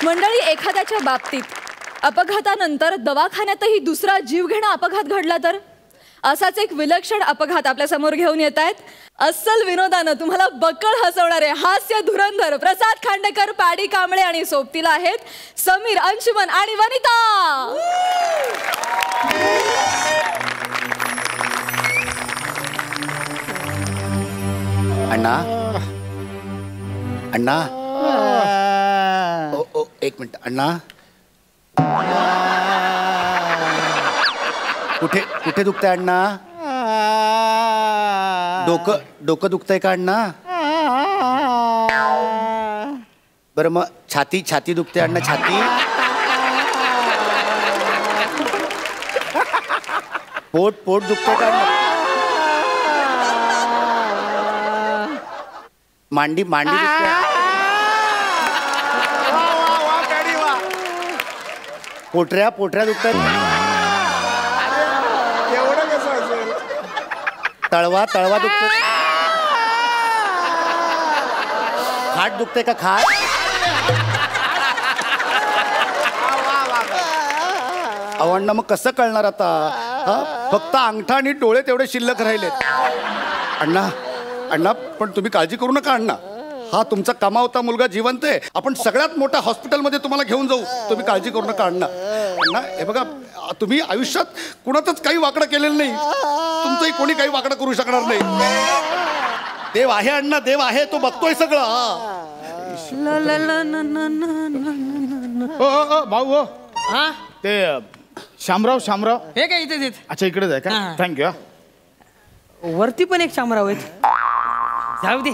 मंडळी, एखाद्याच्या बाबतीत अपघातानंतर दवाखान्यातही दुसरा जीवघेणा अपघात घडला तर असाच एक विलक्षण अपघात आपल्या समोर घेऊन येत आहेत. अस्सल विनोदानं तुम्हाला बक्कळ हसवणारे हास्य धुरंधर प्रसाद खांडेकर, पॅडी कांबळे आणि सोबतीला आहेत समीर, अंशुमन आणि वनिता. अण्णा अण्णा ओ एक मिनिट अण्णा. कुठे कुठे दुखतंय अण्णा? डोकं दुखतंय का अण्णा? बरं मग छाती दुखते अण्णा? छाती पोट दुखतंय का अण्णा? मांडी दुखते? पोटऱ्या दुखतात? तळवा दुखतो? खाट दुखते का? खाट अण्णा मग कसं कळणार आता? फक्त अंगठा आणि डोळे तेवढे शिल्लक राहिलेत. अण्णा पण तुम्ही काळजी करू नका अण्णा. हा तुमचा कमावता मुलगा जिवंत आहे. आपण सगळ्यात मोठ्या हॉस्पिटलमध्ये तुम्हाला घेऊन जाऊ. तुम्ही काळजी करू नका अण्णा. हे बघा, तुम्ही आयुष्यात कुणातच काही वाकडं केलेलं नाही. तुमचंही कोणी काही वाकडं करू शकणार नाही. देव आहे अण्णा, देव आहे, तो बघतोय सगळं. भाऊ ते शामराव हे काय इथे? अच्छा, इकडे जाय का? थँक्यू. वरती पण एक शामराव आहेत. जाऊ दे.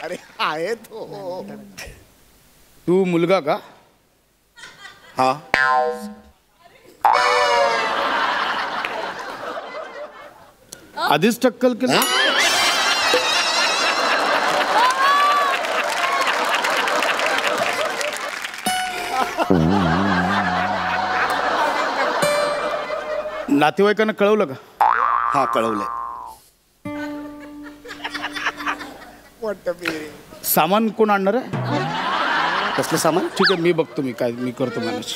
अरे आहे तो. तू मुलगा का? हा. आधीच टक्कल केलं? नातेवाईकांना कळवलं का? हा, कळवलंय. सामान कोण आणणार आहे? कसलं सामान? ठीक आहे, मी बघतो. मी करतो मॅनेज.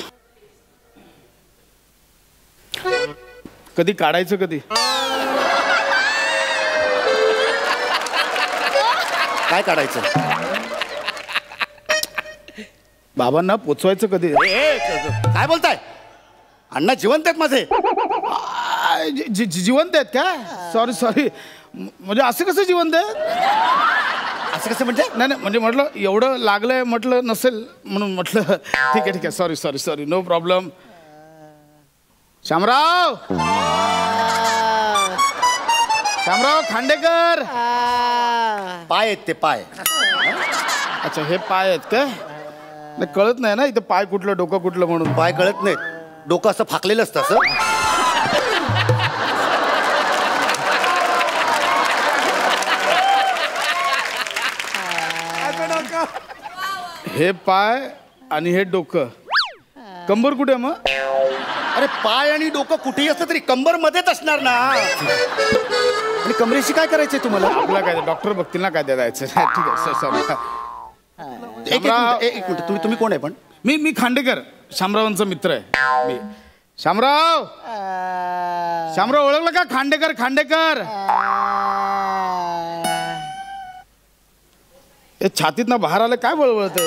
कधी काढायचं? कधी काय काढायचं? बाबांना पोचवायचं कधी? काय बोलताय अण्णा? जिवंत आहेत माझे. जिवंत आहेत का? सॉरी. म्हणजे असं कसं जिवंत आहेत? असं कसं म्हणजे? नाही म्हणजे म्हटलं एवढं लागलंय, म्हटलं नसेल म्हणून म्हटलं. ठीक आहे. Sorry. No problem. Shamrao Khandekar. पाय आहेत ते, पाय. अच्छा, हे पाय आहेत का? नाही, कळत नाही ना इथं पाय कुठलं डोकं कुठलं म्हणून. पाय कळत नाहीत. डोकं असं फाकलेलं असतं असं. हे पाय आणि हे डोकं. कंबर कुठे मग? अरे पाय आणि डोकं कुठेही असतं तरी कंबर मध्येच असणार ना. आणि कमरेशी काय करायचंय तुम्हाला? आपला काय डॉक्टर बघतील ना काय द्यायचं. ठीक आहे, सॉरी. एक मिनिट, तुम्ही कोण आहे पण? मी खांडेकर, शामरावांचा मित्र आहे मी. शामराव ओळखलं का? खांडेकर. हे छातीत ना बाहेर आलं काय बळबळत?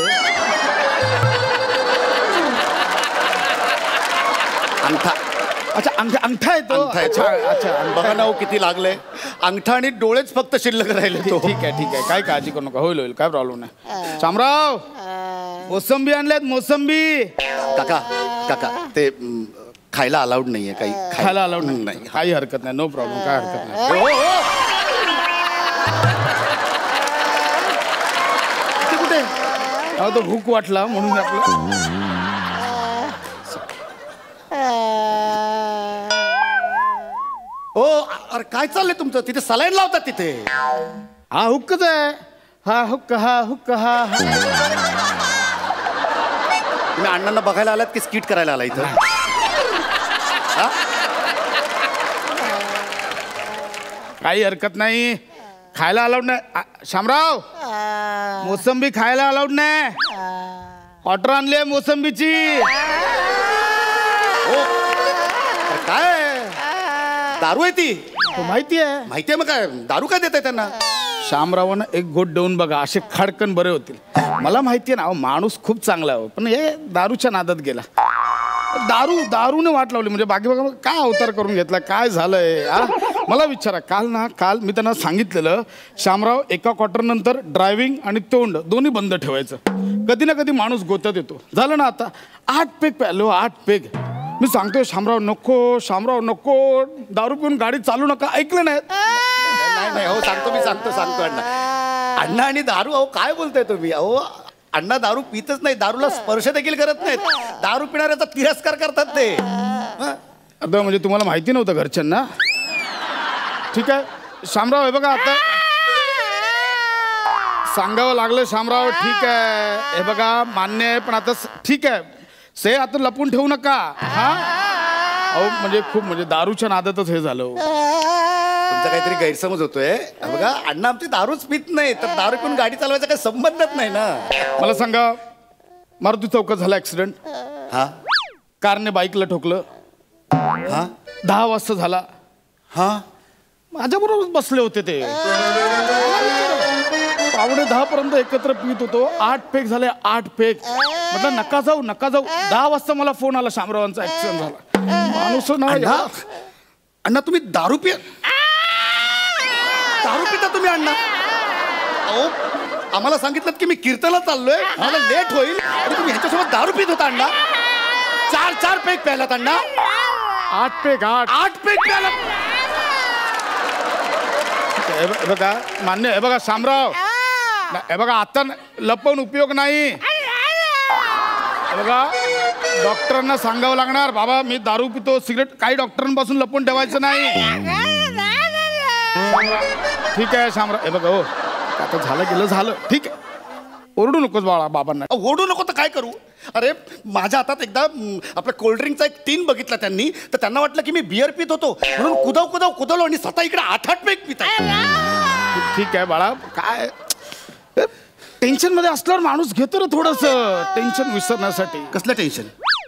अंगठा. अच्छा, अंगठा आहे तो. अच्छा, बघा ना किती लागलंय. अंगठा आणि डोळेच फक्त शिल्लक राहिले. ठीक आहे. काय काळजी करू नका. होईल. काय प्रॉब्लेम नाही. शामराव, मोसंबी आणल्यात. मोसंबी. काका ते खायला अलाउड नाहीये. काही खायला अलाउड नाही? काही हरकत नाही. No problem. काय हरकत नाही. कुठे? तो भूक वाटला म्हणून आपलं. अरे काय चाललंय तुमचं? तिथे सलाईन लावतात तिथे? हा हुक्कच आहे. हा हुक्का हा हुक्का हा. तुम्ही अण्णांना बघायला आलात की स्किट करायला आला इथं? हा? काही हरकत नाही. खायला अलाउड नाही. शामराव, मोसंबी खायला अलाउड नाही. ऑर्डर आणली आहे मोसंबीची. अरे काय दारू आहे ती? तो माहिती आहे. माहितीये मग काय दारू काय देत आहे त्यांना? शामरावानं एक गोट देऊन बघा, असे खडकन बरे होतील. मला माहिती आहे ना, अहो, माणूस खूप चांगला आहे, पण हे दारूच्या नादात गेला. दारूने वाट लावली. म्हणजे बाकी बघा काय अवतार करून घेतला, काय झालंय. मला विचारा, काल मी त्यांना सांगितलेलं, शामराव एका क्वार्टर नंतर ड्रायव्हिंग आणि तोंड दोन्ही बंद ठेवायचं. कधी ना कधी माणूस गोत्यात येतो. झालं ना, आता 8 पेग प्यालो, 8 पेग. मी सांगतोय शामराव नको, दारू पिऊन गाडी चालू नका. ऐकलं नाही. नाही हो, मी सांगतो अण्णा आणि दारू. अहो काय बोलताय तुम्ही? अहो अण्णा दारू पितच नाही, दारूला स्पर्श देखील करत नाहीत. दारू पिणाऱ्याचा तिरस्कार करतात ते. आता म्हणजे तुम्हाला माहिती नव्हतं घरच्यांना? ठीक आहे शामराव, हे बघा आता सांगावं लागलं. शामराव ठीक आहे, हे बघा मान्य आहे, पण आता ठीक आहे से आता लपून ठेवू नका. हा अहो म्हणजे दारूच्या नादातच हे झालं. तुमचा काहीतरी गैरसमज होतोय. बघा अण्णा आमची दारूच पित नाही, तर दारू पिऊन गाडी चालवायचा काही संबंधच नाही ना. मला सांगा, मारुती चौकात झाला ऍक्सिडेंट. हा, कारने बाईकला ठोकलं. हा, 10 वाजता झाला. हा, माझ्याबरोबर बसले होते ते. 9:45 पर्यंत एकत्र पित होतो. 8 पेग झाले, 8 पेग. म्हटलं नका जाऊ. 10 वाजता मला फोन आला, शामरावांचा ऍक्सिडेंट झाला. माणूस ना. अण्णा तुम्ही दारू पिता तुम्ही अण्णा? अहो आम्हाला सांगितलं की मी कीर्तनला चाललोय, मला लेट होईल, आणि तुम्ही ह्याच्यासोबत दारू पित होता अण्णा. 4 पेग प्यायलात अण्णा? 8 पेग 8 पेग प्यायलात? बघा मान्य. हे बघा शामराव, हे बघा आता लपवून उपयोग नाही. हे बघा डॉक्टरांना सांगावं लागणार, बाबा मी दारू पितो, सिगरेट. काही डॉक्टरांपासून लपवून ठेवायचं नाही. ठीक आहे शामराव, हे बघा हो आता झालं ठीक आहे. ओरडू नकोस बाळा बाबांना. ओरडू नको तर काय करू? अरे माझ्या हातात एकदा आपल्या कोल्ड्रिंकचा एक टीन बघितला त्यांनी, तर त्यांना वाटलं की मी बियर पित होतो, म्हणून कुदवलो आणि स्वतः इकडे 8 पेग पित आहे. ठीक आहे बाळा, काय टेन्शन मध्ये असल्यावर माणूस घेतो ना थोडस टेन्शन विसरण्यासाठी. कसलं टेन्शन?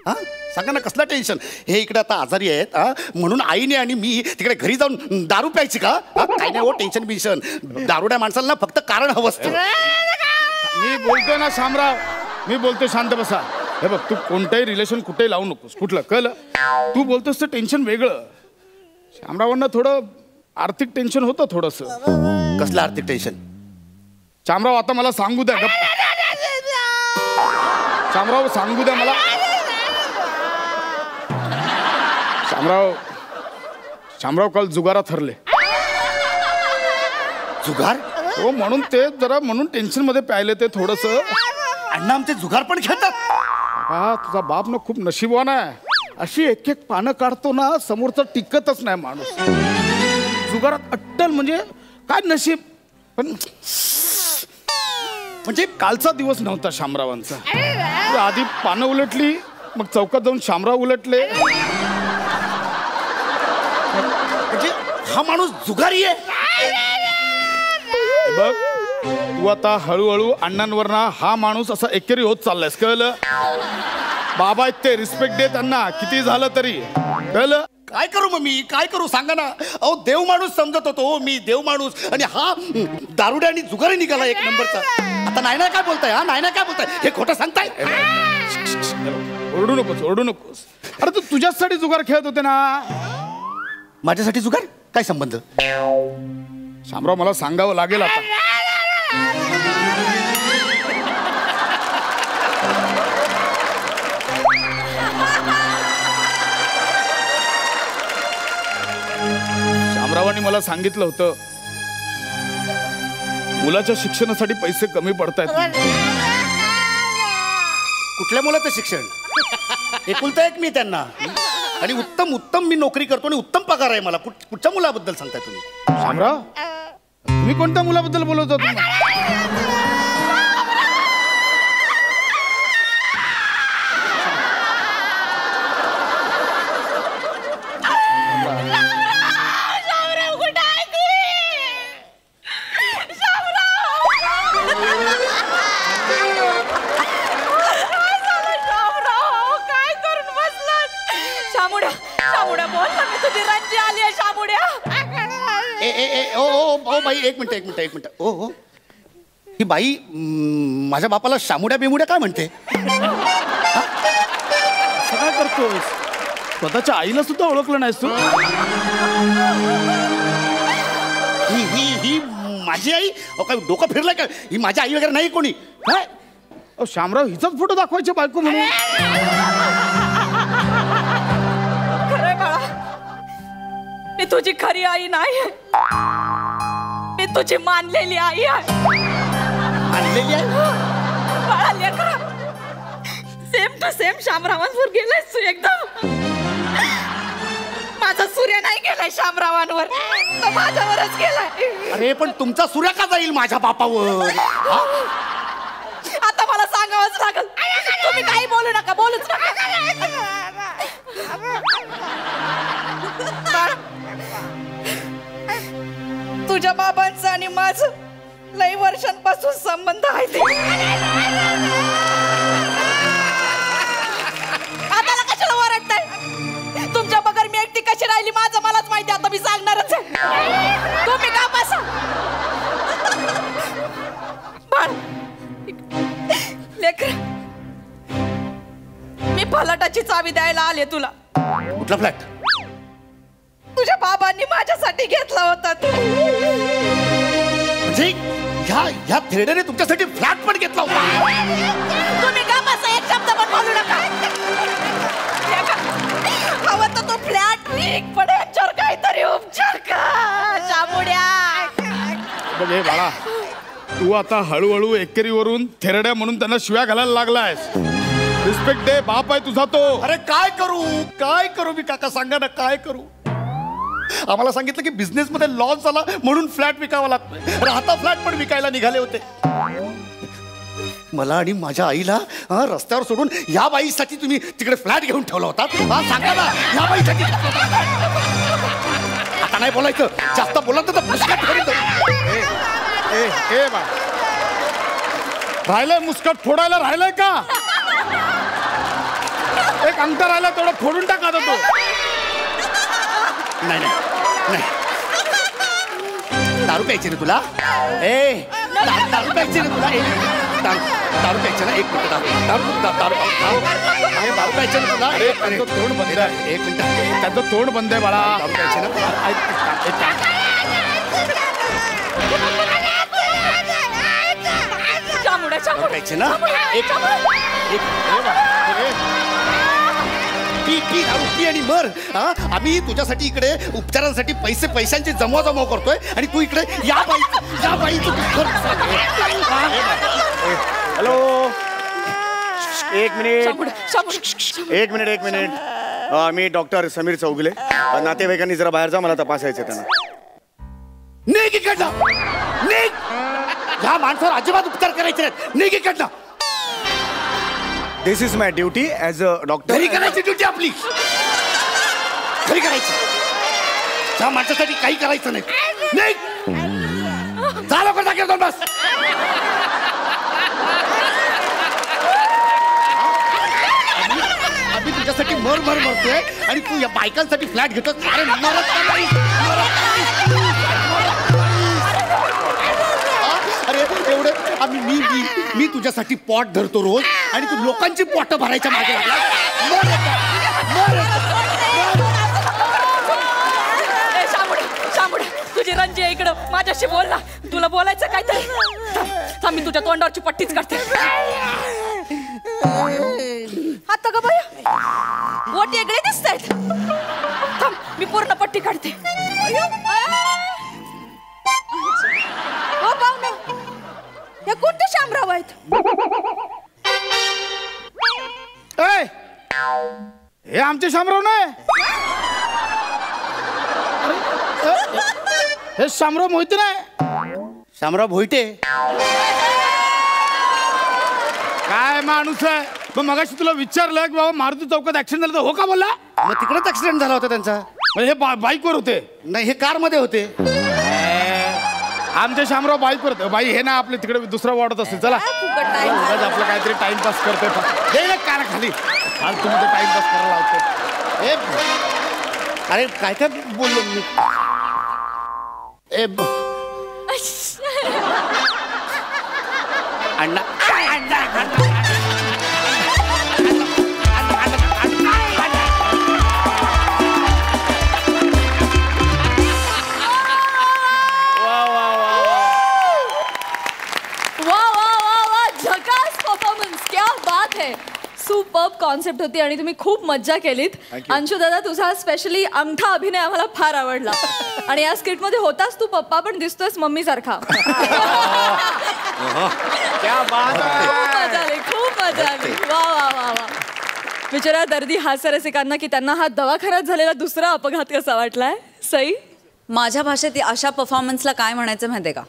हा सांगा ना, कसलं टेन्शन? हे इकडे आता आजारी आहेत, म्हणून आईने आणि मी तिकडे घरी जाऊन दारू प्यायची का? काय नाही हो टेन्शन बिन्शन. दारुड्या माणसाला फक्त कारण हवं असतं. मी बोलतोय ना शामराव, मी बोलतोय शांत बसा. हे बघ तू कोणतंही रिलेशन कुठेही लावू नकोस. कुठलं कळलं? तू बोलतोस तर टेन्शन वेगळं. शामरावांना थोडं आर्थिक टेन्शन होतं थोडस. कसलं आर्थिक टेन्शन? शामराव आता मला सांगू द्या. शामराव सांगू द्या मला. शामराव काल जुगारात हरले. जुगार? हो म्हणून ते जरा म्हणून टेन्शन मध्ये प्यायले ते थोडस. अण्णा आमचे जुगार पण खेळतात? हा तुझा बाप ना खूप नशीबवान आहे. अशी एक पानं काढतो ना, समोरचं टिकतच नाही माणूस. जुगारात अट्टल म्हणजे काय नशीब. पण म्हणजे कालचा दिवस नव्हता शामरावांचा. आधी पानं उलटली, मग चौकात जाऊन शामराव उलटले. म्हणजे हा माणूस जुगारी आहे? बघ तू आता हळूहळू अण्णांवर ना हा माणूस असा एकेरी होत चाललायस. कळलं? बाबा ते रिस्पेक्ट दे त्यांना, किती झालं तरी. कळलं? काय करू मग मी? काय करू सांगा ना. अहो देव माणूस समजत होतो मी, देव माणूस, आणि हा दारुड्या आणि जुगारी निघाला एक नंबरचा. आता नाही काय बोलताय? हा नाही काय बोलताय? हे खोटं सांगताय? ओरडू नकोस. अरे तू तुझ्यासाठी जुगार खेळत होते ना. माझ्यासाठी जुगार? काय संबंध? शामराव मला सांगावं लागेल आता. शामरावांनी मला सांगितलं होतं मुलाच्या शिक्षणासाठी पैसे कमी पडतायत. कुठल्या मुलाचं शिक्षण? एकुलता एक मी त्यांना, आणि उत्तम मी नोकरी करतो आणि उत्तम पगार आहे मला. कुठच्या मुलाबद्दल सांगताय तुम्ही? शामराव तुम्ही कोणत्या मुलाबद्दल बोलत होता? शामुड्या बोल ना, मी तुझी रंजी आली आहे शामुड्या. ए ए ए ओ बाई एक मिनिट ओ ही बाई माझ्या बापाला शामुड्या बिमुड्या काय म्हणते? काय करतोस? स्वतःच्या आईला सुद्धा ओळखलं नाहीस तू? ही माझी आई? काय डोकं फिरलं का? ही माझी आई वगैरे नाही कोणी. काय शामराव हिचाच फोटो दाखवायचे बायको म्हणून? खरंय बाळा, मी तुझी खरी आई नाही, मी तुझी मानलेली आई आहे. आणलेली आहे बाळा लेकरा, सेम टू सेम शामरावांवर गेलायस तू एकदम. माझा सूर्य नाही गेलाय शामरावांवर, तो माझ्यावरच गेलाय. अरे पण तुमचा सूर्य का जाईल माझ्या बापावर? आता मला सांगावंच लागल. तुम्ही काही बोलू नका, बोलूच नका. बाळा, तुझ्या बाबांचं आणि माझं लई वर्षांपासून संबंध आहे ते. आता कशाला ओरडताय? तुमच्या बगर मी एकटी कशी राहिली माझं मलाच माहिती. आता मी सांगणारच आहे. तुम्ही का बसा. बाळ लेकर, मी फलाटाची चावी द्यायला आले तुला. कुठला फ्लॅट? तुझ्या बाबांनी माझ्यासाठी घेतला होता. म्हणजे ह्या थेरडेने तुमच्यासाठी फ्लॅट पण घेतला होता? तुम्ही का बसा, एक शब्द पण बोलू नका. हवं तर तो फ्लॅट विक, पण याच्यावर काहीतरी उपचार का शामुड्या. बघ हे बाळा, तू आता हळूहळू एकेरीवरून थेरड्या म्हणून त्यांना शिव्या घालायला लागलायस. रिस्पेक्ट दे, बाप आहे तुझा तो. अरे काय करू मी काका, सांगा ना काय करू? आम्हाला सांगितलं की बिझनेस मध्ये लॉस झाला म्हणून फ्लॅट विकावा लागतोय. राहता फ्लॅट पण विकायला निघाले होते. मला आणि माझ्या आईला रस्त्यावर सोडून या बाईसाठी तुम्ही तिकडे फ्लॅट घेऊन ठेवला होता. सांगा ना, या बाईसाठी. आता नाही बोलायचं, जास्त बोलत तर मुस्कट फोडीन. ए बा, राहिलंय मुस्कट फोडायला, राहिलंय का? एक अंतर राहिला, तेवढं फोडून टाका तो. नाही दारू प्यायची ना तुला? दारू प्यायची ना तुला? दारू प्यायची ना? एक मिनिट, दारू प्यायची ना तुला? त्याचं तोंड बंद आहे. एक मिनिट, त्याचं तोंड बंद आहे बाळा. दारू प्यायची ना? दारू प्यायची ना? पी दारू पी आणि मर. आम्ही तुझ्यासाठी इकडे उपचारांसाठी पैशांची जमवाजमव करतोय आणि तू इकडे या बाईचं. हॅलो, एक मिनिट. मी डॉक्टर समीर चौगुले. नातेवाईकांनी जरा बाहेर जा, मला तपासायचं त्यांना. निघ इकडनं, निघ. ह्या माणसावर अजिबात उपचार करायचे नाहीत. निघ इकडनं. This is my duty as a doctor. घरी करायची ड्युटी आपली, घरी करायची. त्या माणसासाठी काही करायचं नाही. निघ, जा लवकर जागेवर जाऊन बस. आम्ही तुझ्यासाठी मरतोय आणि तू या बायकांसाठी फ्लॅट घेतो. अरे मरत का नाही? अरे एवढं आम्ही मी तुझ्यासाठी पॉट धरतो रोज आणि तू लोकांची पोट भरायच्या मागे लागला. शामुड्या, तुझी रंजी आहे इकडं, माझ्याशी बोल ना. तुला बोलायचं काय तर मी तुझ्या तोंडावरची पट्टीच काढते. आता का बाया, बोट वेगळे दिसत आहेत. थांब, मी पूर्ण पट्टी काढते. हो पाहुणे, हे कोणते शामराव आहेत? हे आमचे शामराव नाही. हे शामराव मोहिते नाही. शामराव भोईटे काय माणूस आहे. मग मगाशी तुला विचारलं की बाबा मारुती चौकात ऍक्सिडेंट झालं तर हो का बोलला? मग तिकडेच ऍक्सिडेंट झाला होता त्यांचा. म्हणजे हे बाईकवर होते? नाही, हे कार मध्ये होते. आमचे शामराव बाईकवर होते. बाई हे ना आपले तिकडे दुसरा वाढत असेल. चला आपलं काहीतरी टाइमपास करतोय. हे ना कार खाली फालतू मध्ये टाइमपास करायला लावतो. अरे काय काय बोललो मी अण्णा सुपर्ब कॉन्सेप्ट होती आणि तुम्ही खूप मज्जा केलीत. अंशू दादा, तुझा स्पेशली अंगठा अभिनय आम्हाला फार आवडला. आणि या स्किट मध्ये होतास तू पप्पा, पण दिसतोयस मम्मी सारखा. खूप मजा आली. वा वा वा वा. विचारा दर्दी हास्यरसिकांना की त्यांना हा दवाखान्यात झालेला दुसरा अपघात कसा वाटलाय. सई, माझ्या भाषेत अशा परफॉर्मन्सला काय म्हणायचं माहितीये का?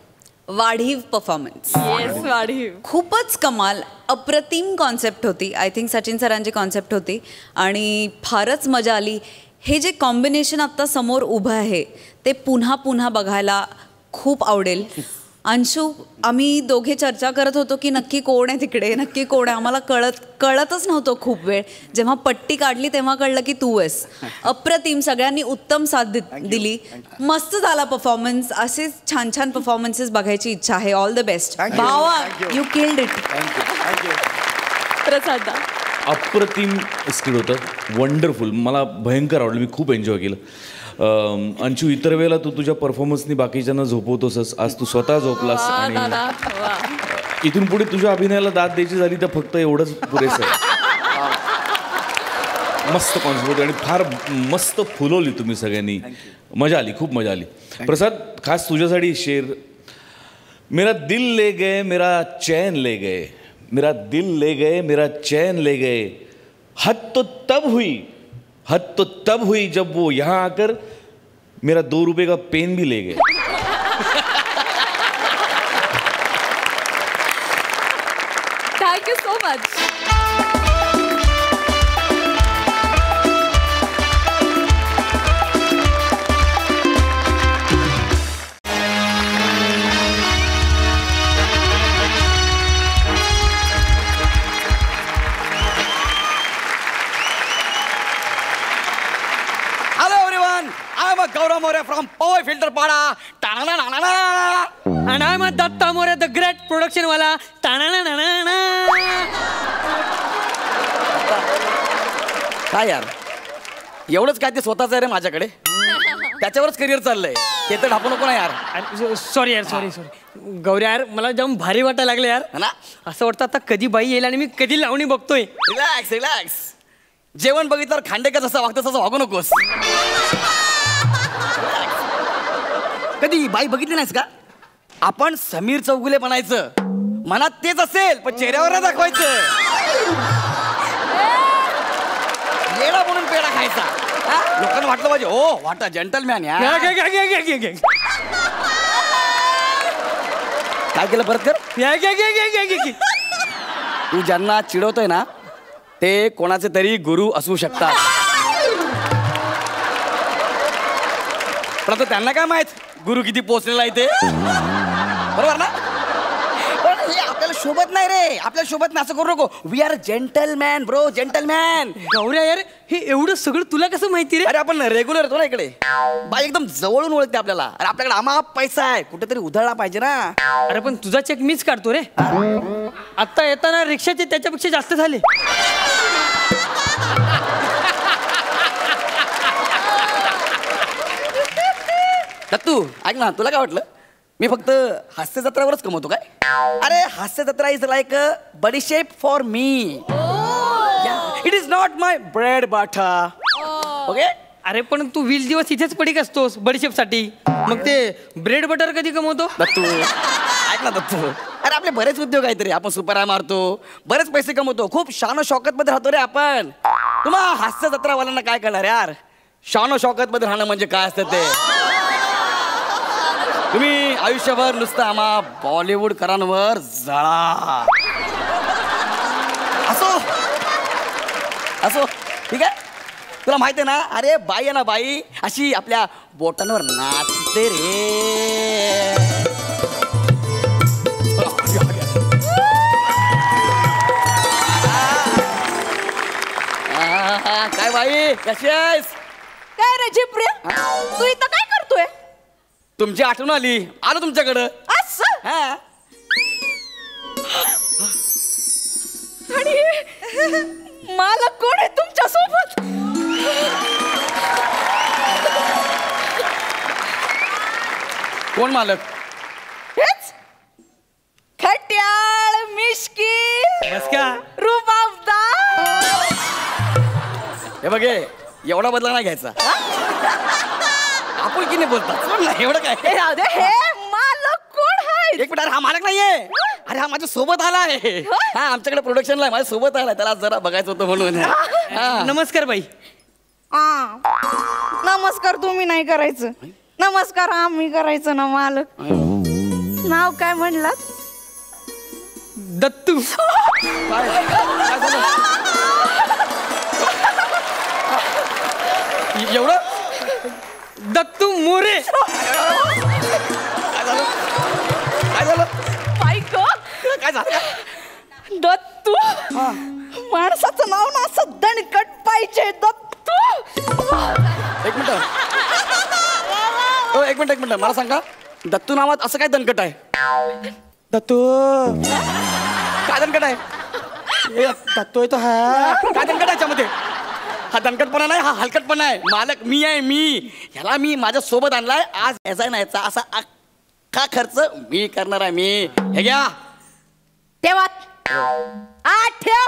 वाढीव परफॉर्मन्स. येस, वाढीव. खूपच कमाल, अप्रतिम कॉन्सेप्ट होती. आय थिंक सचिन सरांची कॉन्सेप्ट होती आणि फारच मजा आली. हे जे कॉम्बिनेशन आत्ता समोर उभं आहे ते पुन्हा पुन्हा बघायला खूप आवडेल. अंशू, आम्ही दोघे चर्चा करत होतो की नक्की कोण आहे तिकडे, नक्की कोण आहे. आम्हाला कळतच नव्हतं खूप वेळ. जेव्हा पट्टी काढली तेव्हा कळलं की तू आहेस. अप्रतिम, सगळ्यांनी उत्तम साथ दिली. मस्त झाला परफॉर्मन्स. असेच छान छान परफॉर्मन्सेस बघायची इच्छा आहे. ऑल द बेस्ट भावा, यू किल्ड इट. प्रसाद, अप्रतिम स्किट होतं, वंडरफुल. मला भयंकर आवडलं, मी खूप एन्जॉय केलं. अंशू, इतर वेळेला तू तुझ्या परफॉर्मन्सनी बाकीच्यांना झोपवतोस, आज तू स्वतः झोपलास. आणि इथून पुढे तुझ्या अभिनयाला दाद द्यायची झाली तर फक्त एवढंच पुरेसं आहे. मस्त कॉन्सेप्ट होती आणि फार मस्त फुलवली तुम्ही सगळ्यांनी. मजा आली, खूप मजा आली. प्रसाद, खास तुझ्यासाठी शेर. मेरा दिल ले गए, मेरा चैन ले गए, मेरा दिल ले गए, मेरा चैन ले गए. हद तो तब हुई जब वो यहाँ आकर मेरा 2 रुपए का पेन भी ले गए. Thank you so much. Gaurav More from Power Filter Pada. And I'm a Datta More, the great production wala. काय यार, एवढंच काय ते स्वतःच आहे रे माझ्याकडे, त्याच्यावरच करिअर चाललंय. ते तर ढापू नको ना यार. सॉरी यार, सॉरी. गौरी यार, मला जाम भारी वाटायला लागलं यार. ना असं वाटतं आता कधी बाई येईल आणि मी कधी लावणी बघतोय. रिलॅक्स. जेवण बघितल्यावर खांडेकर जसं वागतं तसं वागू नकोस. कधी बाई बघितली नाहीस का? आपण समीर चौगुले बनायचं, मनात तेच असेल पण चेहऱ्यावर नाही दाखवायचं. येडा म्हणून पेढा खायचा. लोकांना वाटलं पाहिजे ओ वाटा जेंटलमॅन. काय केलं परत कर. तू ज्यांना चिडवतोय ना ते कोणाचे तरी गुरु असू शकतात. पण आता त्यांना काय माहित गुरु किती पोचलेला आहे ते. बरोबर ना? पण हे आपल्याला शोभत नाही रे, आपल्याला शोभत नाही. असं करू नको. We are gentleman bro, gentleman. गौऱ्या यार, हे एवढं सगळं तुला कसं माहिती रे? अरे आपण रेग्युलर होतो ना इकडे. बाई एकदम जवळून ओळखते आपल्याला. अरे आपल्याकडे आमाप पैसा आहे, कुठेतरी उधळला पाहिजे ना. अरे पण तुझा चेक मीच काढतो रे. आता येताना रिक्षाचे त्याच्यापेक्षा जास्त झाले. दत्तू ऐक ना, तुला काय वाटलं मी फक्त हास्य जत्रावरच कमवतो काय? अरे हास्य जत्रा इज लाईक अ बडीशेप for me. It is not my bread butter. Okay. अरे पण तू 20 दिवस इथेच पडीक असतोस बडीशेप साठी, मग ते ब्रेड बटर कधी कमवतो? दत्तू ऐक ना दत्तू, अरे आपले बरेच उद्योग आहेत रे. आपण सुपरा मारतो, बरेच पैसे कमवतो, खूप शानो शौकत मध्ये राहतो रे आपण. तुम्हाला हास्य जत्रावाल्यांना काय करणार यार? शानो शौकत मध्ये राहणं म्हणजे काय असतं ते. तुम्ही आयुष्यभर नुसतं आम्हा बॉलिवूड करांवर जळा. असो असो ठीक आहे. तुला माहिती आहे ना, अरे बाई आहे ना, बाई अशी आपल्या बोटांवर नाचते रे. काय बाई कशी आहेस? काय रे झिपऱ्या तू इथं काय करतोय? तुमची आठवण आली आलो तुमच्याकडं. असं हा आणि मला कोण आहे तुमच्या सोबत? कोण मालक? हेच खट्याळ मिश्किल बस का रुबाबदार. हे बघे एवढा बदला नाही घ्यायचा. आपण की नाही बोलतात एवढं काय. हे राहू दे, हे मालक कोण आहे? एक मिनिट, अरे हा मालक नाहीये. अरे हा माझ्या सोबत आलाय. हा आमच्याकडे प्रोडक्शनला माझ्या सोबत आलाय. त्याला जरा बघायचं होतं म्हणून. हा. नमस्कार बाई. नमस्कार तुम्ही नाही करायचं, नमस्कार आम्ही करायचं ना. मालक नाव काय म्हणलात? दत्तू. काय झालं? एवढं दत्तू मोरे. काय झालं? काय झालं? बाईक काय झालं? दत्तू माणसाचं नाव ना असं दणकट पाहिजे. दत्तू एक मिनिट. एक मिनिट एक मिनिट मला सांगा दत्तू नावात असं काय दणकट आहे? दत्तू काय दणकट आहे? ए, दत्तू आहे तो हा काय दणकट आहे याच्यामध्ये? हा दणकटपणा नाही, हा हलकटपणा आहे. मालक मी आहे. मी ह्याला मी माझ्या सोबत आणलाय. आज याचा नाही याचा असा अख्खा खर्च मी करणार आहे. मी हे घ्या तेव्हा ठेव.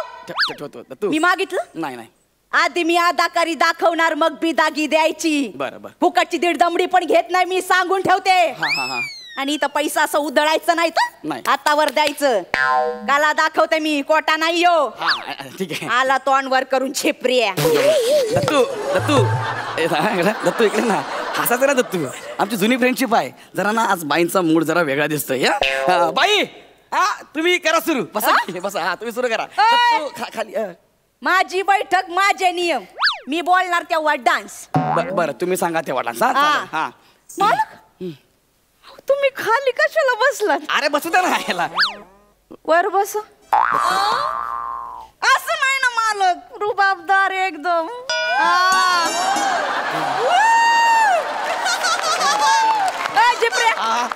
ठेवतो. दत्तू मी मागितलं नाही नाही. आधी मी अदाकारी दाखवणार मग बिदागी द्यायची. बरं बरं. फुकटची दीड दमडी पण घेत नाही मी, सांगून ठेवते. हा हा हा आणि इथं पैसा असं उधळायचं नाही तर नाही. हातावर द्यायचं. काला दाखवते मी, कोटा नाही यो. हा ठीक आहे. आला तोंड वर करून छेपऱ्या. दत्तू दत्तू दत्तू इकडे ना. हसायचं ना दत्तू. आमची जुनी फ्रेंडशिप आहे. जरा ना आज बाईंचा मूड जरा वेगळा दिसतोय. या बाई हा तुम्ही करा सुरू. बसा बसा. हा तुम्ही सुरू करा. दत्तू, खाली माझी बैठक माझे नियम. मी बोलणार तेव्हा डान्स. बरं तुम्ही सांगा तेव्हा डान्स. हा मालक तुम्ही खाली कशाला बसलात? अरे बसू द्या ना याला. वर बस. असं नाही ना मालक, रुबाबदार एकदम.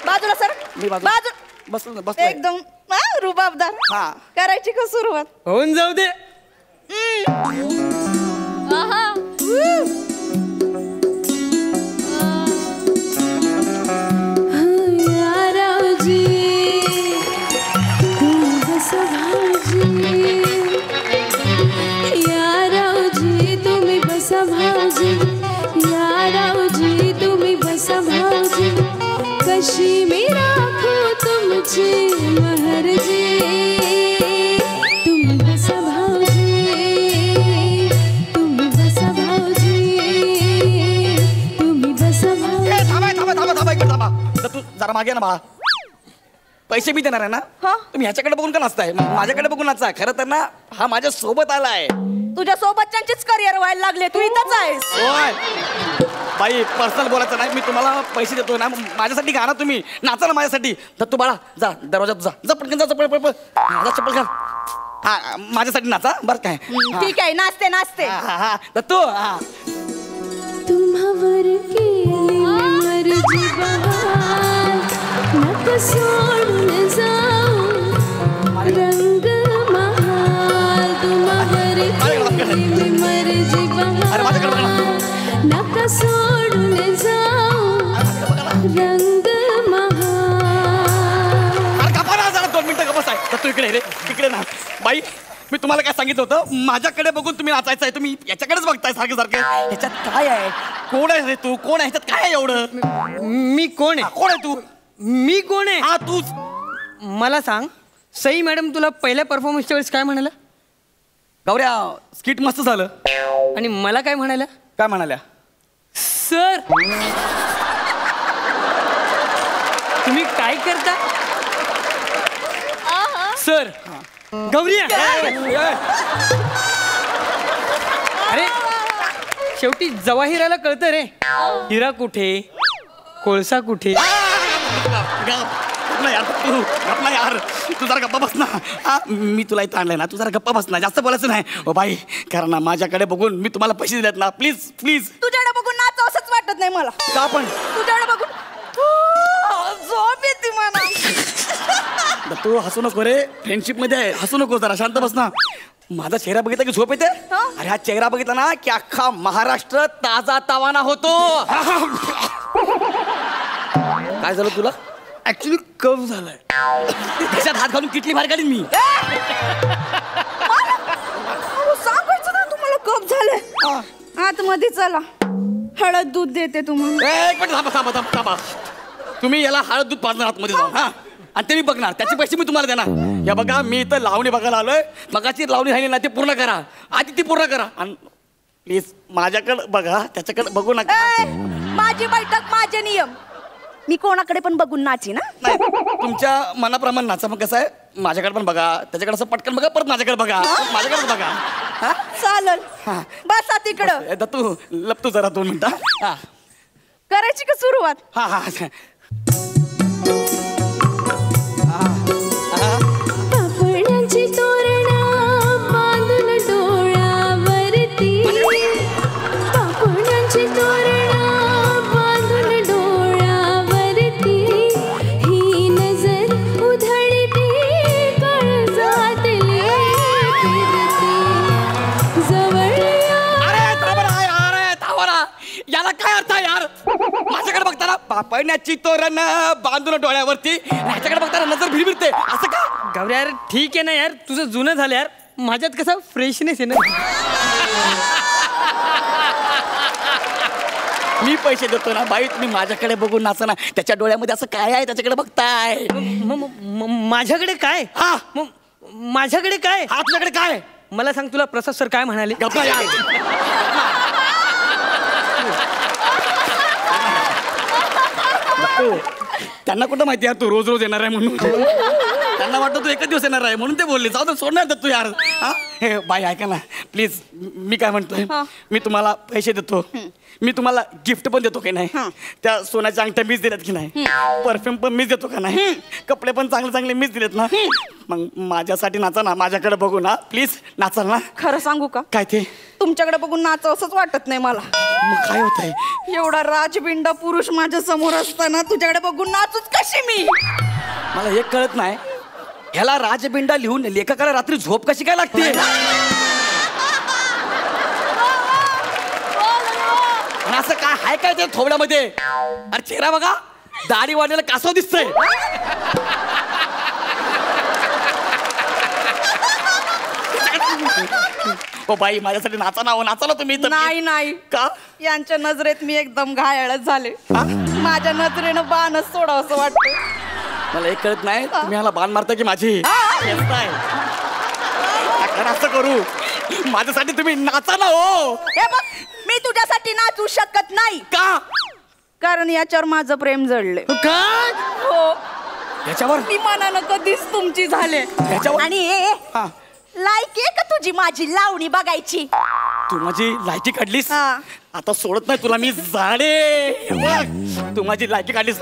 बाजूला सर. मी बाजू बसलो ना बसलो. एकदम रुबाबदार. हा. करायची का सुरुवात? होऊन जाऊ दे. कशी मी राखू तुमची महरजी. तुम्ही बसा भाऊजी, तुम्ही बसा भाऊजी, तुम्ही बसा भाऊजी. थांबा इकडे थांबा. तू जरा मागे ना बा. पैसे मी देणार आहे ना. तुम्ही ह्याच्याकडे बघून का नाचताय? माझ्याकडे बघून नाचा. खरं तर ना हा माझ्या सोबत आलाय. तुझ्या सोबतच्यांचीच करिअर व्हायला लागले, तू इथंच आहेस. होय बाई पर्सनल बोलायचं नाही. मी तुम्हाला पैसे देतो ना. माझ्यासाठी गा ना तुम्ही. नाचा ना माझ्यासाठी. दत्तू बाळा जा दरवाजात जा. जा पटकन जा. पळ चप्पल घाल. हा माझ्यासाठी नाचा बरं काय. ठीक आहे, नाचते नाचते. हा दत्तू. तुम्हावर केली मर्जी बहार, नका सोडून जाऊ रंग महाल. तुम्हावर केली मर्जी बहार, नका सोडून जाऊ रंग महाल. अरे गप्पा ना जरा 2 मिनिटं गप्पा आहे. दत्तू इकडे रे. इकडे ना बाई. मी तुम्हाला काय सांगितलं होतं? माझ्याकडे बघून तुम्ही नाचायचं आहे. तुम्ही याच्याकडेच बघताय सारखं सारखं. ह्याच्यात काय आहे? कोण आहे रे तू? कोण आहे ह्याच्यात? काय आहे एवढं? मी कोण आहे? कोण आहे तू? मी कोण आहे? हा तूच. मला सांग, सई मॅडम तुला पहिल्या परफॉर्मन्सच्या वेळेस काय म्हणाल्या? गौऱ्या स्किट मस्त झालं. आणि मला काय म्हणाल्या? काय म्हणाल्या? सर तुम्ही काय करता? सर गौरी. अरे शेवटी जवाहिराला कळतं रे, हिरा कुठे कोळसा कुठे. यार तू जरा गप्पा बस ना. मी तुला इथं आणलंय ना. तू जरा गप्पा बस ना. जास्त बोलायचं नाही. ओ बाई कारण ना माझ्याकडे बघून मी तुम्हाला पैसे दिलेत ना. Please please. तुझ्याकडे बघून नाचव वाटत नाही मला. का पण तुझ्याकडे बघून झोप येते मला. तू हसू नको रे, फ्रेंडशिप मध्ये आहे, हसू नको, जरा शांत बस ना. माझा चेहरा बघितला की झोप येते. अरे हा चेहरा बघितला ना की अख्खा महाराष्ट्र ताजा तावाना होतो. काय झालं तुला? ऍक्च्युली कफ झालाय. त्याच्यात हात घालून किटली बाहेर काढीन मी. सांगायचं ना तुम्हाला कप झालंय. आतमध्ये चला, हळद दूध देते तुम्हाला. एक मिनिट थांबा थांबा थांबा थांबा. तुम्ही याला हळद दूध पाजणार आतमध्ये जाऊन, हा, आणि ते मी बघणार, त्याचे पैसे मी तुम्हाला देणार. या बघा, मी इथं लावणी बघायला आलोय. मगाची लावणी राहिली ना, ती पूर्ण करा आधी, ती पूर्ण करा. आणि प्लीज माझ्याकडे बघा, त्याच्याकडे बघू नका. माझी बैठक, माझे नियम. मी कोणाकडे पण बघून नाची ना. नाही, तुमच्या मनाप्रमाणे नाचा. मग कसं आहे, माझ्याकडे पण बघा, त्याच्याकडे असं पटकन बघा, परत माझ्याकडे बघा, माझ्याकडे बघा. हा चालेल. बसा तिकडं. दत्तू लपतो जरा 2 मिनिटं. हा करायची का सुरुवात? हा हा. पापडांची तोरणं बांधून डोळ्यावरती, पापडांची तोरणं बांधून डोळ्यावरती, ही नजर उधळती काळजातली फिरती, जवळ या. अरे थांबा, याला काय अर्थ आहे यार? माझ्याकडे बघताना पापण्याची तोरण बांधून डोळ्यावरती, ह्याच्याकडे बघताना नजर भिरभिरते, असं का? गौऱ्या यार ठीक आहे ना यार, तुझं जुनं झालं यार, माझ्यात कसा फ्रेशनेस आहे ना. मी पैसे देतो ना बाई, तुम्ही माझ्याकडे बघून नाचा ना. त्याच्या डोळ्यामध्ये असं काय आहे त्याच्याकडे बघताय? माझ्याकडे काय? हा माझ्याकडे काय? हा तुझ्याकडे काय? मला सांग, तुला प्रसाद सर काय म्हणाले? गप्पा यार. त्यांना कुठं माहिती यार तू रोज रोज येणार आहे म्हणून. त्यांना वाटतं तू एकच दिवस येणार आहे म्हणून ते बोलले. जाऊ दे, सोडणार तू यार. हा हे बाई ऐका ना प्लीज, मी काय म्हणतोय, मी तुम्हाला पैसे देतो, मी तुम्हाला गिफ्ट पण देतो की नाही, त्या सोन्याच्या अंगठ्या मीच दिल्यात की नाही, परफ्यूम पण मीच देतो का नाही, कपडे पण चांगले चांगले मीच दिलेत ना. मग माझ्यासाठी नाचा ना, माझ्याकडे बघू ना, प्लीज नाचाल ना. खरं सांगू का? काय ते? तुमच्याकडे बघून नाचावं असंच वाटत नाही मला. मग काय होतंय? एवढा राजबिंडा पुरुष माझ्या समोर असताना तुझ्याकडे बघून नाचूच कशी मी? मला एक कळत नाही, ह्याला राजबिंडा लिहून लेखकाला रात्री झोप कशी काय लागते? आणि असं काय हाय काय ते थोबड्यामध्ये? अरे चेहरा बघा, दाढी वाढलेला कासव दिसतंय. ओ बाई, माझ्यासाठी नाचा ना, नाचा ना तुम्ही. नाही नाही का? यांच्या नजरेत मी एकदम घायाळच झाले. माझ्या नजरेनं बाणच सोडावं असं वाटतं. मला एक कळत नाही, तुम्ही ह्याला बाण मारता की माझी? असं करू, माझ्यासाठी तुम्ही नाचा ना. हो हे बघ, मी तुझ्यासाठी नाचू शकत नाही. का? कारण याच्यावर माझं प्रेम जडले. काय? हो, याच्यावर मी मनानं कधीच तुमची झाले. याच्यावर? आणि लायकी आहे का तुझी माझी लावणी बघायची? तू माझी लायकी काढलीस, हा. आता सोडत नाही तुला मी. जाडे बघ, तू माझी लायकी काढलीस.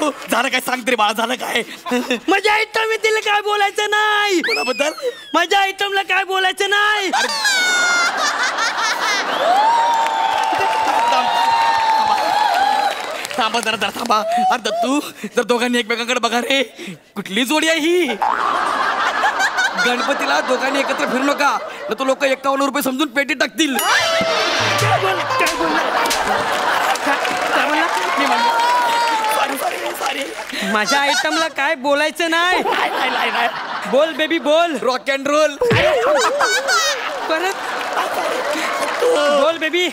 तू झालं काय? सांग तरी बाळा, झालं काय? माझ्या आयटम तिला काय बोलायचं नाही. कोणाबद्दल? माझ्या आयटमला काय बोलायचं नाही. थांबा जरा जरा थांबा. अरे दत्तू, जर दोघांनी एकमेकांकडे बघा रे, कुठली जोडी आहे ही? गणपतीला दोघांनी एकत्र फिरू नका, न तो लोक 51 रुपये समजून पेटी टाकतील. माझ्या आयटमला काय बोलायचं नाही. बोल बेबी बोल. Rock and roll. परत बोल बेबी.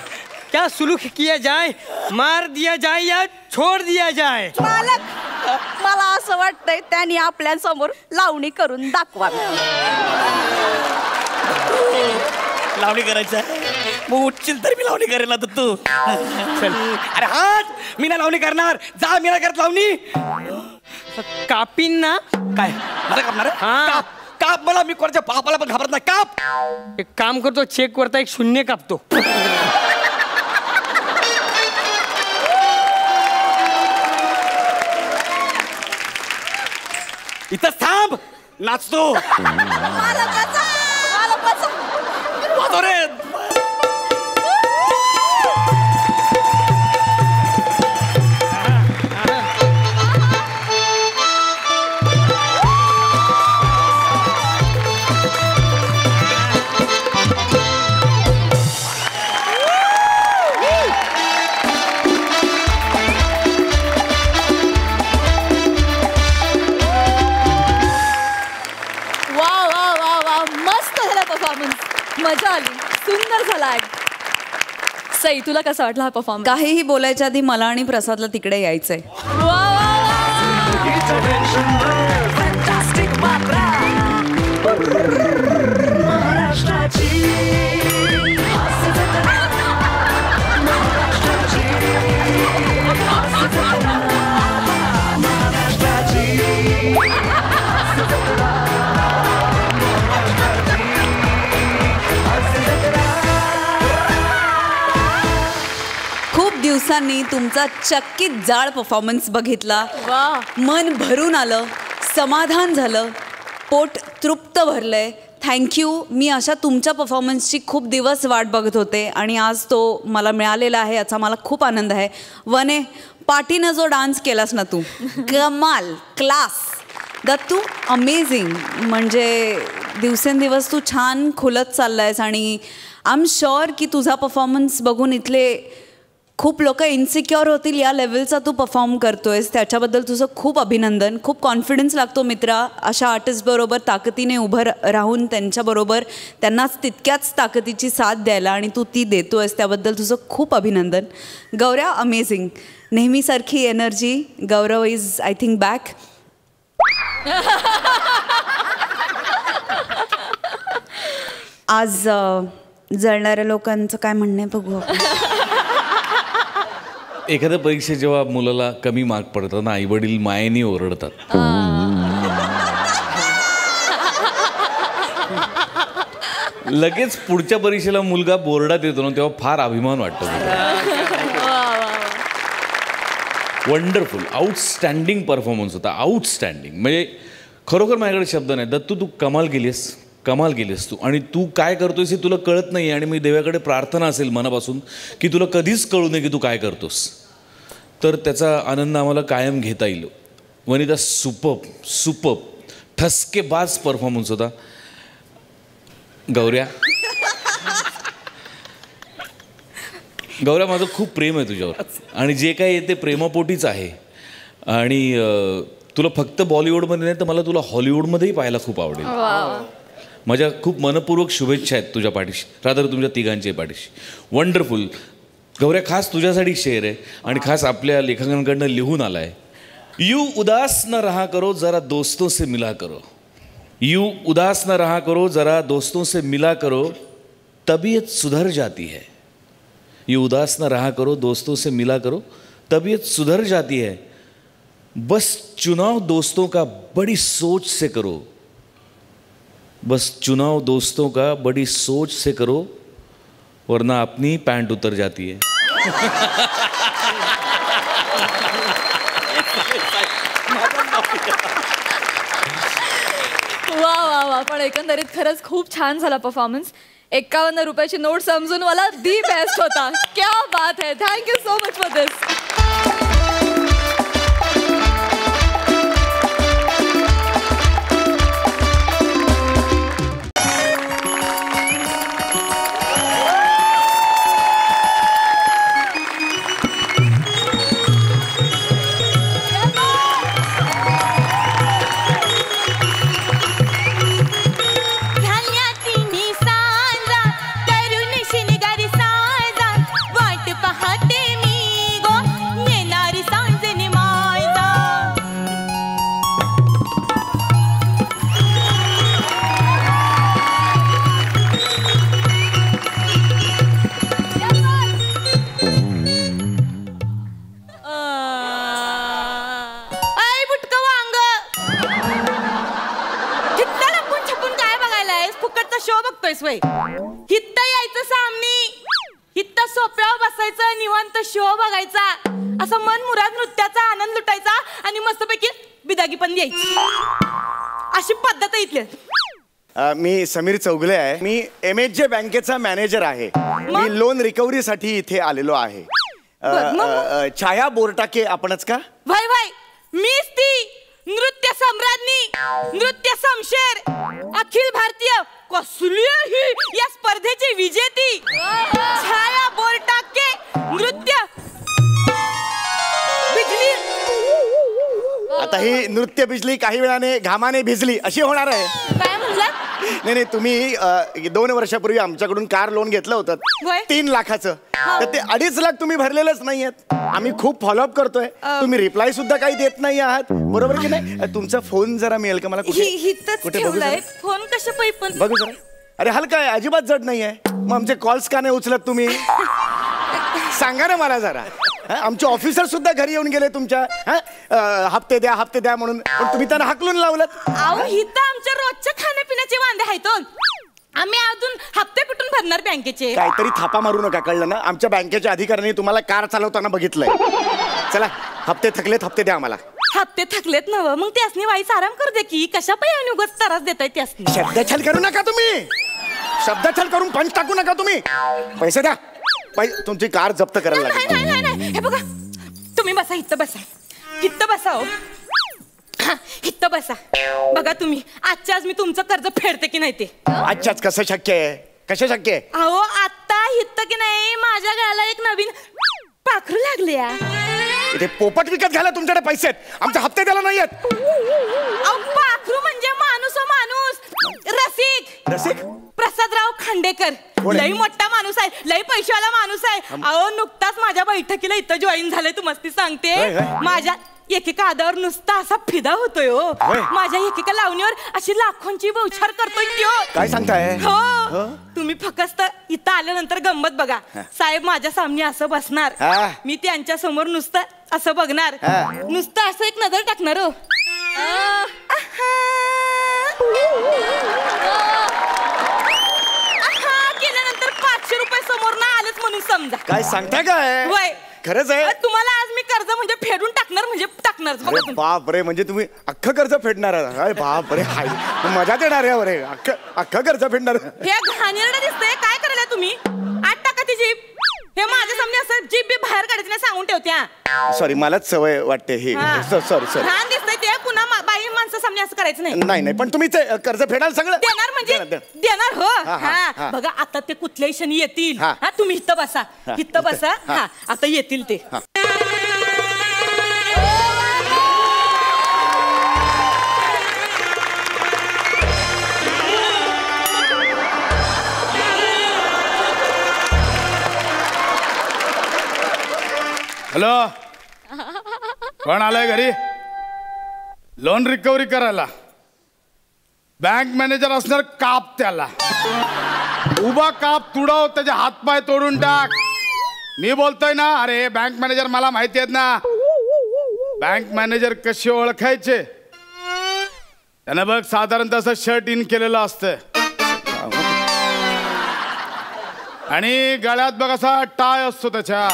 क्या सुलूक किया जाए, मार दिया जाए या छोड़ दिया जाए? मालक, मला असं वाटतंय त्यांनी आपल्या समोर लावणी करून दाखवा. लावणी करायचं मग उठशील तर मी लावणी करेल ना तू. अरे हात, मी ना लावणी करणार. जा, मी ना करत लावणी. कापीन ना. काय मला कापणार? काप काप मला. मी कोणाच्या बापाला पण घाबरत नाही. काप. एक काम करतो, चेक वरता एक शून्य कापतो. इथं थांब. नाचतो. वाजव रे. मजा आली, सुंदर झाला ऍक्ट. सई, तुला कसा वाटला हा परफॉर्मन्स? काहीही बोलायच्या आधी मला आणि प्रसादला तिकडे यायचंय. दिवसांनी तुमचा चक्कीत जाळ परफॉर्मन्स बघितला. मन भरून आलं, समाधान झालं, पोट तृप्त भरलंय. थँक्यू. मी अशा तुमच्या परफॉर्मन्सची खूप दिवस वाट बघत होते आणि आज तो मला मिळालेला आहे, याचा मला खूप आनंद आहे. वने, पाठीनं जो डान्स केलास ना तू, कमाल, क्लास. दत्तू, अमेझिंग. म्हणजे दिवसेंदिवस तू छान खुलत चाललायस आणि आय एम शुअर की तुझा परफॉर्मन्स बघून इथले खूप लोक इन्सिक्युअर होतील या लेवलचा तू परफॉर्म करतोयस. त्याच्याबद्दल तुझं खूप अभिनंदन. खूप कॉन्फिडन्स लागतो मित्रा अशा आर्टिस्टबरोबर ताकदीने उभं राहून त्यांच्याबरोबर त्यांनाच तितक्याच ताकदीची साथ द्यायला, आणि तू ती देतोयस त्याबद्दल तुझं खूप अभिनंदन. गौऱ्या, अमेझिंग. नेहमीसारखी energy. Gaurav is I think back. आज जळणाऱ्या लोकांचं काय म्हणणं आहे बघू आपण. एखाद्या परीक्षेत जेव्हा मुलाला कमी मार्क पडतात ना, आई वडील मायेने ओरडतात. लगेच पुढच्या परीक्षेला मुलगा बोर्डात येतो ना, तेव्हा फार अभिमान वाटतो. वंडरफुल, आउटस्टँडिंग परफॉर्मन्स होता. आउटस्टँडिंग म्हणजे खरोखर माझ्याकडे शब्द नाही. दत्तू, तू कमाल केलीस तू. आणि तू काय करतोयस हे तुला कळत नाही. आणि मी देवाकडे प्रार्थना असेल मनापासून की तुला कधीच कळू नये की तू काय करतोस, तर त्याचा आनंद आम्हाला कायम घेता येईल. वनिता, सुपर्ब ठसकेबाज परफॉर्मन्स होता. गौऱ्या, माझं खूप प्रेम आहे तुझ्यावर, आणि जे काही आहे ते प्रेमापोटीच आहे. आणि तुला फक्त बॉलिवूडमध्ये नाही तर मला तुला हॉलिवूडमध्येही पाहायला खूप आवडेल. माझ्या खूप मनपूर्वक शुभेच्छा आहेत तुझ्या पाठीशी, रादर तुमच्या तिघांच्या पाठीशी. वंडरफुल. गौऱ्या, खास तुझ्यासाठी शेअर आहे आणि खास आपल्या लेखकांकडनं लिहून आला आहे. यू उदास न रहा करो, जरा दोस्तों से मिला करो. यू उदास न रहा करो, जरा दोस्तों से मिला करो, तबीयत सुधर जाती है. यू उदास न रहा करो, दोस्तों से मिला करो, तबीयत सुधर जाती है. बस चुनाव दोस्तों का बड़ी सोच से करो. बस चुनाव दोस्तों का बड़ी सोच से करो, वरना अपनी पैंट उतर जाती है. वा. पण एकंदरीत खरंच खूप छान झाला परफॉर्मन्स. 51 रुपयाची नोट समजून मला दी बेस्ट होता. क्या बात है. थँक्यू सो मच फॉर दिस. हित्त यायचं सामनी, हित्त सोप्यावर बसायचं, निवांत शो बघायचा, असं मन मुराद नृत्याचा आनंद लुटायचा आणि मस्तपैकी बिदागी पण द्यायची. अशी पद्धत आहे इथली. मी समीर चौगले आहे. मी MHJ बँकेचा मॅनेजर आहे. मी लोन रिकव्हरीसाठी इथे आलेलो आहे. छाया बोरटाके आपणच का? भाई भाई मीच ती नृत्य सम्राज्ञी, नृत्य समशेर, अखिल भारतीय कसली ही या स्पर्धेची विजेती छाया बोरटाके नृत्य बिजली. आता ही नृत्य बिजली काही वेळाने घामाने भिजली अशी होणार आहे. काय म्हणला? नाही तुम्ही 2 वर्षापूर्वी आमच्याकडून कार लोन घेतलं होतं 3 लाखाचं. तर ते 2.5 लाख तुम्ही भरलेलंच नाहीयेत. आम्ही खूप फॉलोअप करतोय. तुम्ही रिप्लाय सुद्धा काही देत नाही आहात. बरोबर की नाही? तुमचा फोन जरा मिळेल का मला? कुठे ठेवलाय फोन? कशा पण बघू जरा. अरे हलका आहे, अजिबात जड नाहीये. मग आमचे कॉल्स का नाही उचलत तुम्ही? सांगा ना मला जरा. आमचे ऑफिसर सुद्धा घरी येऊन गेले तुमच्या हप्ते द्या म्हणून, पण तुम्ही त्यांना हाकलून लावलं. अहो हिथं आमच्या रोजच्या खाण्यापिण्याचे वांदे आहेत. आम्ही अजून हप्ते कुठून भरणार बँकेचे? काहीतरी थापा मारू नका, कळलं ना? आमच्या बँकेच्या अधिकाऱ्यांनी तुम्हाला कार चालवताना बघितलंय. चला हप्ते थकलेत, हप्ते द्या आम्हाला. हप्ते थकलेत नव मग त्यासनी वाईच आराम करू दे की. कशा पाहिजे उगाच त्रास देताय त्यासनी? शब्दछल करू नका तुम्ही. शब्दछल करून पंच टाकू नका तुम्ही. पैसे द्या. तुमची कार जप्त करायला लागेल. नाही हे बघा, तुम्ही बसा, इथं बसा, इथं बसा. हो इथं बसा. बघा तुम्ही आजच्या आज मी तुमचं कर्ज फेडते की नाही ते. आजच्याच कसं शक्य आहे? कसं शक्य आहे? अहो आता इथं की नाही माझ्या गळ्याला एक नवीन पाखरू लागले. इथे पोपट विकत घ्यायला तुमच्याकडे पैसे आहेत, आमचे हप्ते द्यायला नाही आहेत. पाखरू म्हणजे माणूस रसिक प्रसादराव खांडेकर. लई मोठा माणूस आहे, लई पैशावाला माणूस आहे. अहो नुकताच माझ्या बैठकीला इथं जॉईन झाले. तुम्हाला सांगते माझ्या एकेका आदावर नुसता असा फिदा होतोय. माझ्या एकेका लावणीवर अशी लाखोंची बौछार करतोय त्यो. काय सांगताय? हो तुम्ही फक्त इथं आल्यानंतर गंमत बघा. साहेब माझ्या सामने असं बसणार, मी त्यांच्या समोर नुसतं असं बघणार, नुसतं असं एक नजर टाकणार. हो केल्यानंतर 500 रुपये समोर ना आलेच म्हणून समजा. काय सांगताय? काय होय खरंच आहे? तुम्हाला आज मी कर्ज म्हणजे फेडून टाकणार म्हणजे टाकणार. बाप रे, म्हणजे तुम्ही अख्खं कर्ज फेडणार आहात? अरे बाप रे, हाय मजा देणार यावर. अख्खं कर्ज फेडणार. हे घाणेरडं दिसतंय. काय करायला तुम्ही? 8 टाका ती जीप. हे माझ्या सामने असं जीप बी बाहेर काढायची नाही सांगून ठेवत्या. सॉरी, मलाच सवय वाटते ही. सॉरी. घाण दिसतंय ते. पुन्हा बाई माणसं सामने असं करायचं नाही. नाही पण तुम्ही ते कर्ज फेडाल सगळं? देणार म्हणजे देणार. हो बघा आता ते कुठल्याही क्षणी येतील. तुम्ही इथं बसा, इथं बसा. आता येतील ते. हॅलो, कोण आलाय घरी? लोन रिकव्हरी करायला बँक मॅनेजर असणार. काप त्याला, उभा काप, तुडव, त्याचे हातपाय तोडून टाक. मी बोलतोय ना. अरे बँक मॅनेजर मला माहिती आहेत ना. बँक मॅनेजर कसे ओळखायचे? त्यानं बघ साधारणतः असं शर्ट इन केलेलं असतं आणि गळ्यात बघ असा टाय असतो त्याच्या,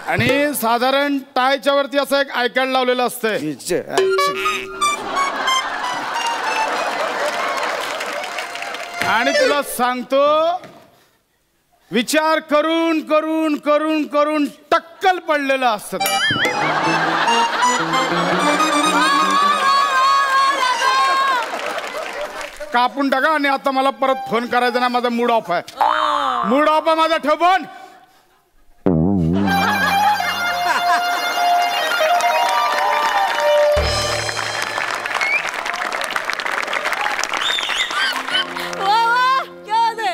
आणि साधारण टायच्या वरती असं एक आय कार्ड लावलेलं असतंय. आणि तुला सांगतो, विचार करून करून करून करून टक्कल पडलेलं असतं. कापून टाका. आणि आता मला परत फोन करायचा ना, माझा मूड ऑफ आहे. मूड ऑफ आहे माझा. ठेव फोन.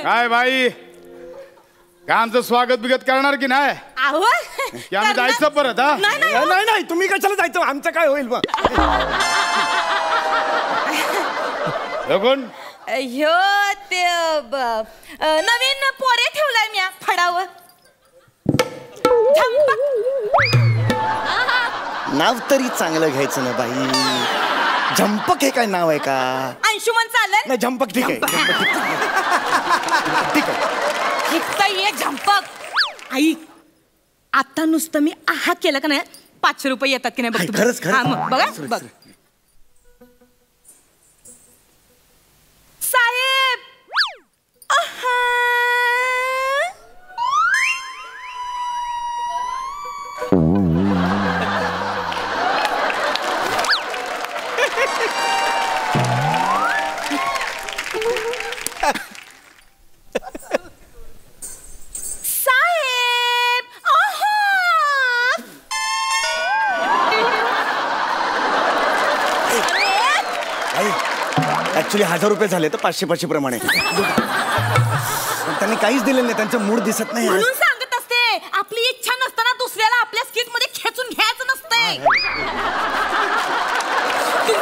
काय बाई, काय आमचं स्वागत बिगत करणार की नाही? की आम्ही जायचं परत? नाही तुम्ही कशाला जायचं? आमचं काय होईल मग? कोण? ह्यो ते नवीन पोरे ठेवलाय मी फडावर. नाव तरी चांगलं घ्यायचं ना बाई. झंपक हे काय नाव आहे का? अंशुमन चालेल? नाही झंपक ठीक आहे. ठीक आहे. ये झंपक. आई आता नुसतं मी आहा केलं का नाही 500 रुपये येतात की नाही बघ. खरंच बघा बघ. ऍक्च्युली 1000 रुपये झाले तर 500 प्रमाणे. त्यांनी काहीच दिलेलं नाही, त्यांचं मूड दिसत नाही. म्हणून सांगत असते, आपली इच्छा नसताना दुसऱ्याला आपल्या स्किट मध्ये खेचून घ्यायचं नसते.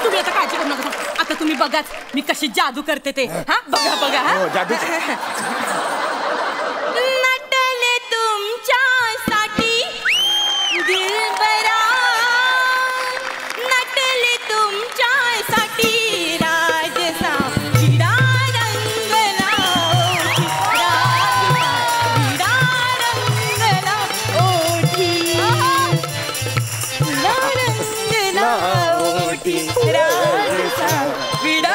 तुम्ही आता काळजी करू नका. आता तुम्ही बघाच मी कशी जादू करते ते. हा बघा बघा. जादू. नटले तुमच्यासाठी दिलबरा, नटले तुमच्यासाठी राजसा विडा रंगला, विडा रंगला ओठी, विडा रंगला ओठी, राजसा विडा.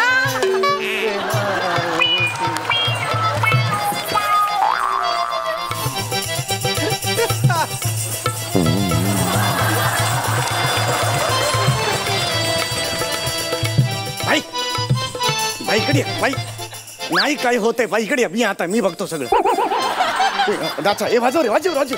बाई बाईकडे बाई नाही काय होतंय. बाईकडे मी आता मी बघतो सगळं. दाचा ए वाजव रे, वाजव वाजव.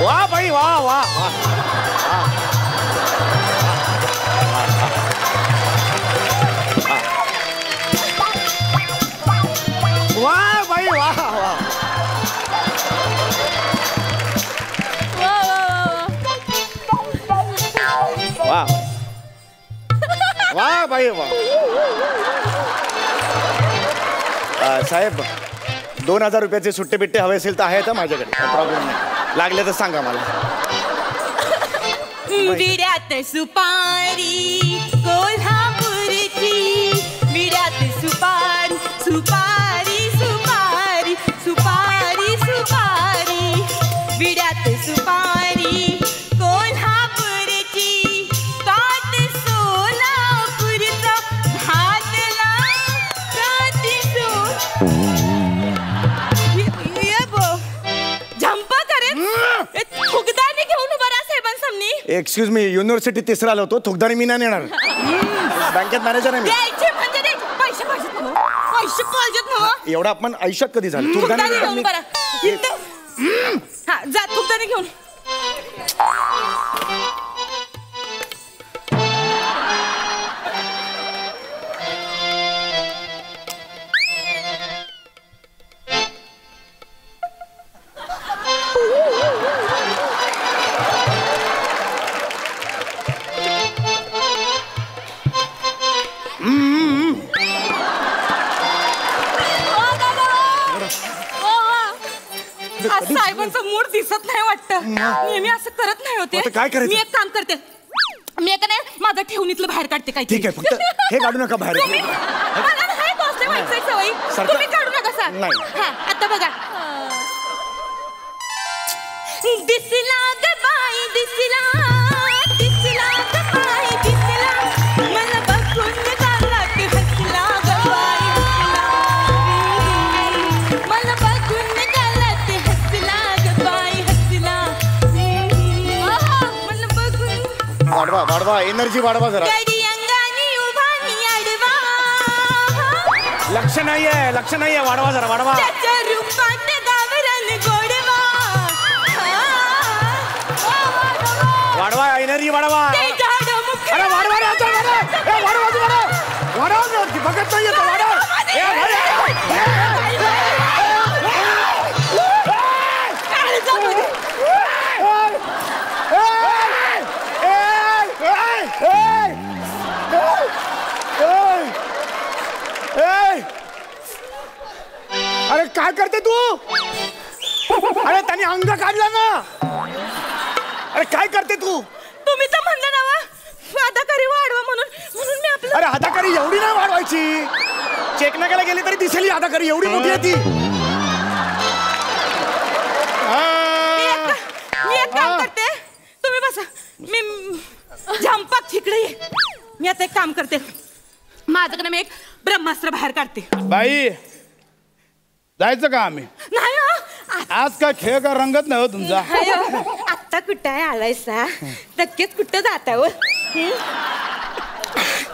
वा बाई वा वा वा. वा बाई वा वा. वा वा बाई वा. साहेब 2000 रुपयाचे सुट्टे बिट्टे हवे असेल तर आहेत माझ्याकडे, प्रॉब्लेम नाही. लागले तर सांगा मला. विड्यात सुपारी कोल्हापूरची, विड्यात सुपारी सुपारी सुपारी सुपारी सुपारी, विड्यात सुपारी कोल्हापूरची, काट सोलापूरचा घातला काटी सो. झंपा करेन फुगदानी घेऊन उभा राहा साहेबांसामनी. एक्सक्यूज मी, युनिव्हर्सिटी तिसरा आलो होतो, थुकदारी मी नाही येणार. बँकेत मॅनेजर आहे मी. द्यायचे म्हणजे द्यायचे. पैसे पाहिजेत ना, पैसे पाहिजेत ना. एवढा अपमान आयुष्यात कधी झालं? फुगदानी थुकदारी घेऊन उभा राहा. हा जा फुगदानी घेऊन. आज साहेबांचा मूड दिसत नाही वाटतं. नेहमी असं करत नाही होते. आता काय करायचं? मी एक काम करते, मी एक नाही माझं ठेवणीतलं बाहेर काढते. काय ठीक आहे, फक्त हे काढू नका बाहेर. मला नाही बॉसला व्हायचंय सवयी. सरकार- तुम्ही काढू नका सर. नाही. हा आता बघा. दिसला ग बाई दिसला, दिसला ग बाई दिसला, मला बघून गालात हसला ग बाई हसला, मला बघून गालात हसला ग बाई हसला, मला बघून. वाढवा वाढवा, एनर्जी वाढवा जरा. गडी अंगानी उभा मी आडवा, लक्ष नाहीये, लक्ष नाहीये. वाढवा जरा, वाढवा. त्याच्या रूपात गावरान गोडवा, वाढवा एनर्जी वाढवा. ते झाड मुख. अरे वाढवा रे, आता वाढवा. ए वाढवा तू, वाढवा. वाढवा रे, बघत नाहीये तो, वाढवा. ए वाढवा. अरे काय करते तू? अरे त्यांनी अंग काढला ना. अरे काय करते तू? तुम्ही तर म्हणलं ना वा, अदाकारी वाढवा म्हणून, म्हणून मी आपलं. अरे अदाकारी एवढी नाही वाढवायची. चेक नाकाला गेली तरी दिसेल अदाकारी, एवढी मोठी आहे ती. मी एक काम करते, तुम्ही बसा. मी झंपाक तिकडे ये. मी आता एक काम करते, माझ्याकडे मी एक ब्रह्मास्त्र बाहेर काढते. बाई जायचं का आम्ही? नाही हो. आज काय खेळ का रंगत नाही हो तुमचा? नाही हो. आत्ता कुठं आहे आलायसा, नक्कीच कुठं जाता हो.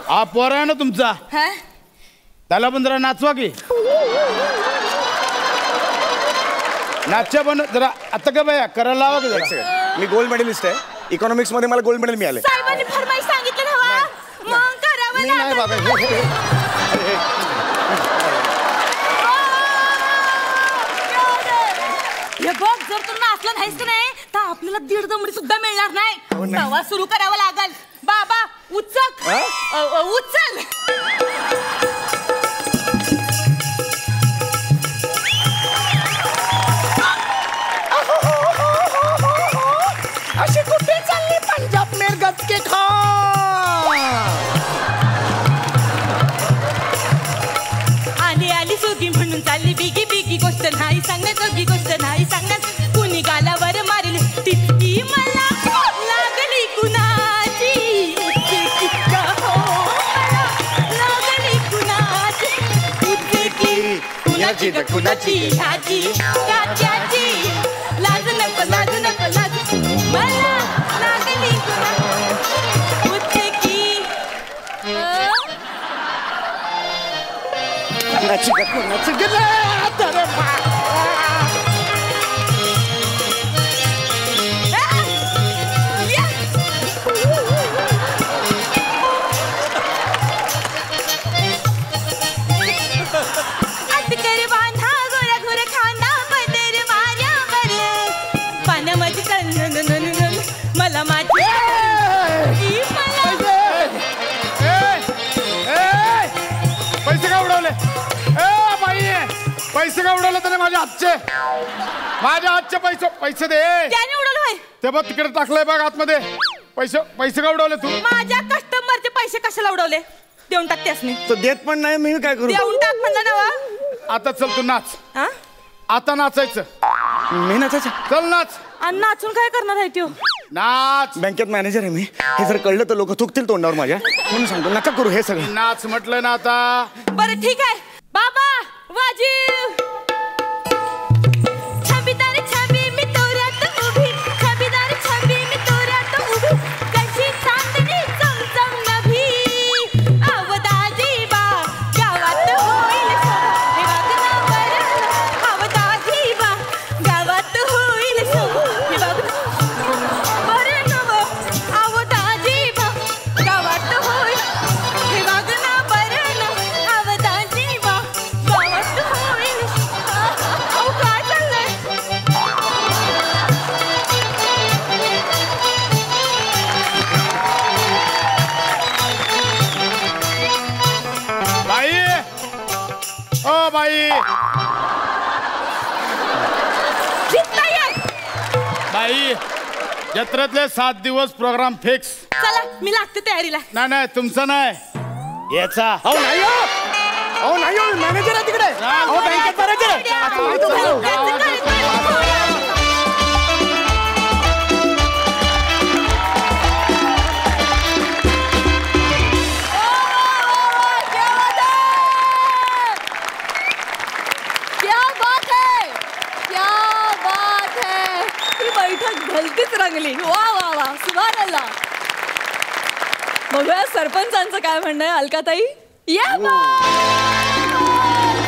हा पोर आहे ना तुमचा, हा? त्याला पण जरा नाचवा की. नाच्या पण जरा आता का बाया करायला लावा की जरा. मी गोल्ड मेडलिस्ट आहे, इकॉनॉमिक्स मध्ये मला गोल्ड मेडल मिळाले. साहेबांनी फरमाईश सांगितलं ना हवा, मग करावं मी नाही बाबा. हे बघ, जर तू नाचला नाहीस की नाही तर आपल्याला 1.5 दमडी सुद्धा मिळणार नाही. तेव्हा सुरू करावं लागल. बाबा उचक, उचल. अशी कुठे चालली पंजाब में गचके खा. आली आली सुगी म्हणून चालली बिगी बिगी, गोष्ट नाही सांगण्यात, जोगी गोष्ट नाही सांगण्यात. कुणी गालावर मारली तितकी मला लागली कुणाची उचकी का हो, मला लागली कुणाची उचकी. कुणाची ग कुणाची, ह्याची का त्याची. लाज नको लाज नको लाज, मला लागली कुणाची उचकी. कुणाची ग कुणाची ग अरे बा. अटकर बांधा गोरा घोर खांदा पदर माऱ्यावर, पाण्यामध्ये तन मला माझी पैसे का उडवले? बाई पैसे का उडवले त्याने माझ्या हातचे पैसे दे. त्याने उडवलं होय? ते बघ तिकडे टाकलंय बघ आतमध्ये. पैसे का उडवले तू? माझ्या कस्टमरचे पैसे कशाला उडवले? देऊन टाक त्यासनी. तो देत पण नाही, मी काय करू? देऊन टाक म्हणलं ना वा. आता चल तू नाच. हा? आता नाचायचं. मी नाचायचं? चल नाच. आणि नाचून काय करणार आहे त्यो? नाच. बँकेत मॅनेजर आहे मी. हे जर कळलं तर लोक थुकतील तोंडावर माझ्या, म्हणून सांगतो नका करू हे सगळं. नाच म्हटलं ना आता. बरं ठीक आहे. बाबा वाजीव. छबीदार छबी मी तोऱ्यात उभी, छबीदार छबी मी तोऱ्यात उभी, कशी चांदणी चमचम नभी. अवदाजी बा गावात होईल शोभा, हे वागणं बरं. अवदाजी बा गावात होईल शोभा, हे वागणं बरं नवं. अवदाजी बा गावात होईल, हे वागणं बरं नवं. अवदाजी बा गावात होईल. अहो काय चाललंय? बाई ओ बाई जिंकता येईल. बाई जत्रेतले 7 दिवस प्रोग्राम फिक्स. चला मी लागते तयारीला. नाही तुमचा नाही याचा. अहो नाही हो, अहो नाही हो, मॅनेजर आहे तिकडे. अहो बँकेत मॅनेजर आहे. आता मी तो घालू. क्या बात है, क्या बात है. ही बैठक भलतीच रंगली. वा वा वा, सुभान अल्लाह. बघूया सरपंचांचं काय म्हणणं आहे. अलकाताई या बा.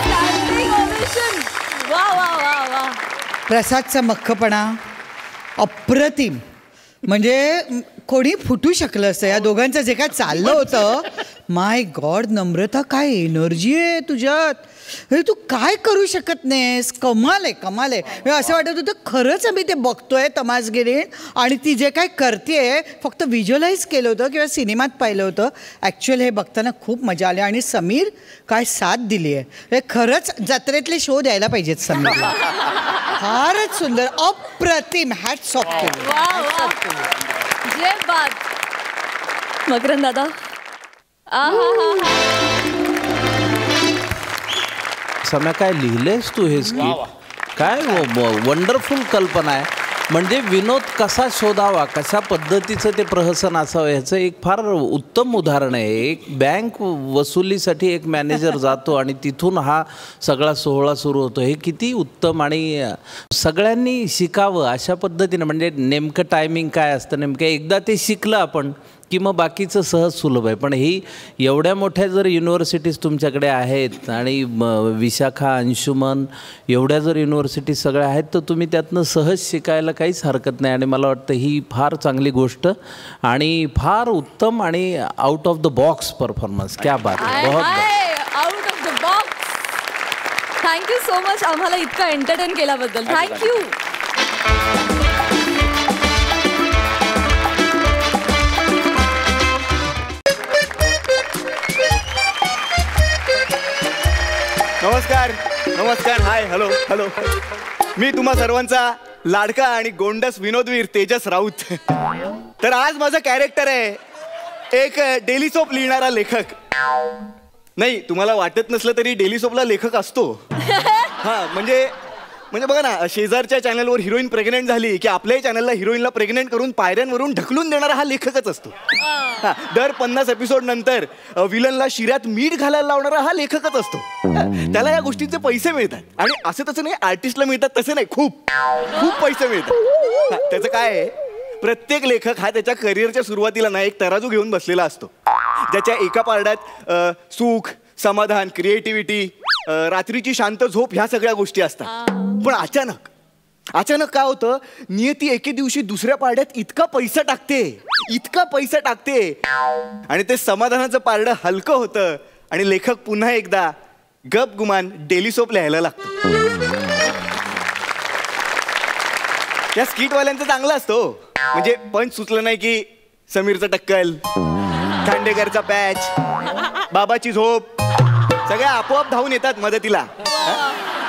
Standing ovation. वा वा वा वा. प्रसादचा मख्खपणा अप्रतिम. म्हणजे कोणी फुटू शकलं असतं. या दोघांचं जे काय चाललं होतं, माय गॉड नम्रता, काय एनर्जी आहे तुझ्यात. हे तू काय करू शकत नाहीस. कमाल आहे कमाल आहे. असं वाटत होतं खरंच आम्ही ते बघतोय तमासगिरी, आणि ती जे काय करते फक्त व्हिज्युअलाइज केलं होतं किंवा सिनेमात पाहिलं होतं. ॲक्च्युअल हे बघताना खूप मजा आली. आणि समीर काय साथ दिली आहे. हे खरंच जत्रेतले शो द्यायला पाहिजेत समीरला. फारच सुंदर, अप्रतिम. हॅट्स ऑफ केलं. वा वा, जे बात. मकरंद दादा. सम्या काय लिहिलेस तू हे स्क्रिप्ट? काय वंडरफुल कल्पना आहे. म्हणजे विनोद कसा शोधावा, कशा पद्धतीचं ते प्रहसन असावं ह्याचं एक फार उत्तम उदाहरण आहे. एक बँक वसुलीसाठी एक मॅनेजर जातो आणि तिथून हा सगळा सोहळा सुरू होतो. हे किती उत्तम आणि सगळ्यांनी शिकावं अशा पद्धतीनं. म्हणजे नेमकं टायमिंग काय असतं, नेमकं एकदा ते शिकलं आपण की मग बाकीचं सहज सुलभ आहे. पण ही एवढ्या मोठ्या जर युनिव्हर्सिटीज तुमच्याकडे आहेत आणि विशाखा, अंशुमन एवढ्या जर युनिव्हर्सिटीज सगळ्या आहेत तर तुम्ही त्यातनं सहज शिकायला काहीच हरकत नाही. आणि मला वाटतं ही फार चांगली गोष्ट आणि फार उत्तम आणि out of the box performance. क्या बात आहे, बहुत out of the box. Thank you so much आम्हाला इतकं एंटरटेन केल्याबद्दल. थँक्यू. नमस्कार नमस्कार. Hi hello hello. मी तुम्हा सर्वांचा लाडका आणि गोंडस विनोदवीर तेजस राऊत. तर आज माझं कॅरेक्टर आहे एक डेली सोप लिहिणारा लेखक. नाही, तुम्हाला वाटत नसलं तरी डेली सोपला लेखक असतो. हा म्हणजे बघा ना, शेजारच्या चॅनलवर हिरोईन प्रेग्नेंट झाली की आपल्याही चॅनलला हिरोईनला प्रेग्नेंट करून पायऱ्यांवरून ढकलून देणारा हा लेखकच असतो. दर 50 एपिसोड नंतर विलनला शिऱ्यात मीठ घालायला लावणारा हा लेखकच असतो. त्याला या गोष्टींचे पैसे मिळतात. आणि असं तसं नाही आर्टिस्टला मिळतात तसे नाही, खूप खूप पैसे मिळतात. त्याचं काय आहे, प्रत्येक लेखक हा त्याच्या करिअरच्या सुरुवातीला ना एक तराजू घेऊन बसलेला असतो, ज्याच्या एका पारड्यात सुख, समाधान, क्रिएटिव्हिटी, रात्रीची शांत झोप ह्या सगळ्या गोष्टी असतात. पण अचानक काय होतं, नियती एके दिवशी दुसऱ्या पारड्यात इतका पैसा टाकते आणि ते समाधानाचं पारडं हलकं होतं आणि लेखक पुन्हा एकदा गप गुमान डेली सोप लिहायला लागतो. या स्किटवाल्यांचं चांगलं असतो. म्हणजे पंच सुचलं नाही की समीरचं टक्कल, खांडेकरचा पॅच, बाबाची झोप सगळ्या आपोआप धावून येतात मदतीला.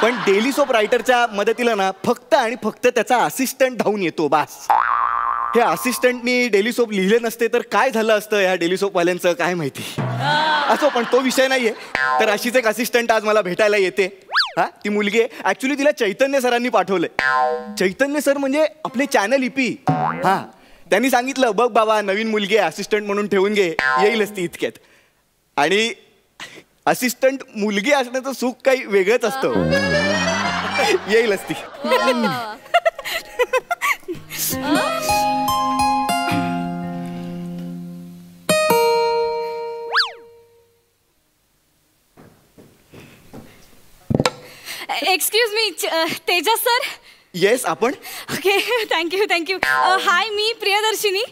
पण डेली सोप रायटरच्या मदतीला ना फक्त आणि फक्त त्याचा असिस्टंट धावून येतो, बास. हे असिस्टंटनी डेली सोप लिहिले नसते तर काय झालं असतं ह्या डेली सोपवाल्यांचं काय माहिती. असो, पण तो विषय नाहीये. तर अशीच एक असिस्टंट आज मला भेटायला येते. हा, ती मुलगी आहे. ऍक्च्युली तिला चैतन्य सरांनी पाठवलंय. चैतन्य सर म्हणजे आपले चॅनल ईपी. हा, त्यांनी सांगितलं, बघ बाबा नवीन मुलगी आहे, असिस्टंट म्हणून ठेवून घे, येईलच ती इतक्यात. आणि असिस्टंट मुलगी असण्याचं सुख काही वेगळंच असतं. येईलच ती. Excuse me, Tejas sir. Yes, आपण. Okay, thank you. हाय, मी प्रियदर्शिनी.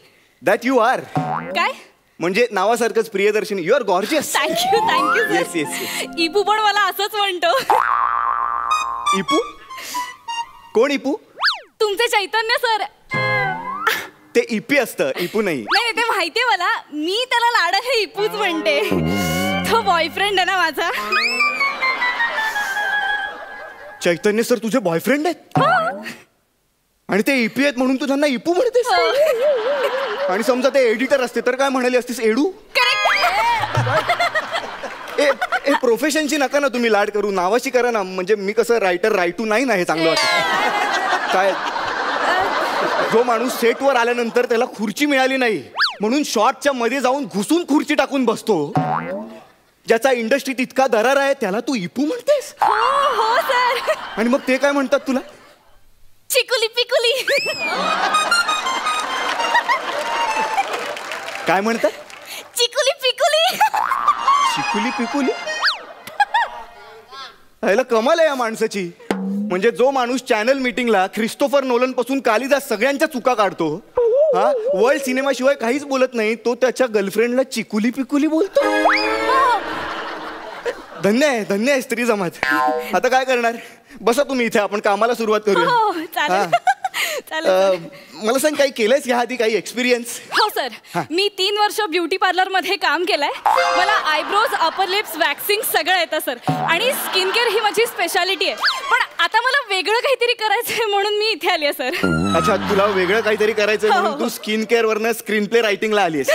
That you are. काय म्हणजे नावासारखंच Priyadarshini. You are gorgeous. Thank you yes yes. इपू पण मला असंच म्हणतो. इपू? कोण इपू? तुमचे चैतन्य सर. ते इपी असतं, इपू नाही. नाही, ते माहितीये मला. मी त्याला लाडाने इपूच म्हणते. तो बॉयफ्रेंड आहे ना माझा. चैतन्य सर तुझे बॉयफ्रेंड आहेत? आणि ते ईपी आहेत म्हणून तू त्यांना इपू म्हणतेस? आणि समजा ते एडिटर असते तर काय म्हणाली असतीस, एडू? ए प्रोफेशनची नका ना तुम्ही लाड करू, नावाशी करा ना. म्हणजे मी कसं रायटू नाही ना, हे चांगलं वाटतं. काय, जो माणूस सेटवर आल्यानंतर त्याला खुर्ची मिळाली नाही म्हणून शॉटच्या मध्ये जाऊन घुसून खुर्ची टाकून बसतो, ज्याचा इंडस्ट्रीत इतका दरार आहे, त्याला तू इपू म्हणतेस? हो सर. आणि मग ते काय म्हणतात तुला? चिकुली पिकुली. काय म्हणतात? चिकुली पिकुली. चिकुली पिकुली. ह्याला कमाल आहे या माणसाची. म्हणजे जो माणूस चॅनल मीटिंगला ख्रिस्तोफर नोलन पासून कालिदास सगळ्यांच्या चुका काढतो, हा वर्ल्ड सिनेमा शिवाय काहीच बोलत नाही, तो त्याच्या गर्लफ्रेंडला चिकुली पिकुली बोलतो. धन्य आहे स्त्री जमात. आता काय करणार, बसा तुम्ही इथे, आपण कामाला सुरुवात करूया. मला सांग, काही केलंयस ह्या आधी, काही एक्सपिरियन्स? हो सर, मी 3 वर्ष ब्युटी पार्लर मध्ये काम केलंय. मला आयब्रोज, अपर लिप्स, वॅक्सिंग सगळं येतं सर. आणि स्किन केअर ही माझी स्पेशालिटी आहे. पण आता मला वेगळं काहीतरी करायचंय म्हणून मी इथे आली आहे सर. अच्छा, तुला वेगळं काहीतरी करायचंय म्हणून तू स्किन केअर वरनं स्क्रीन प्ले रायटिंगला आलीस?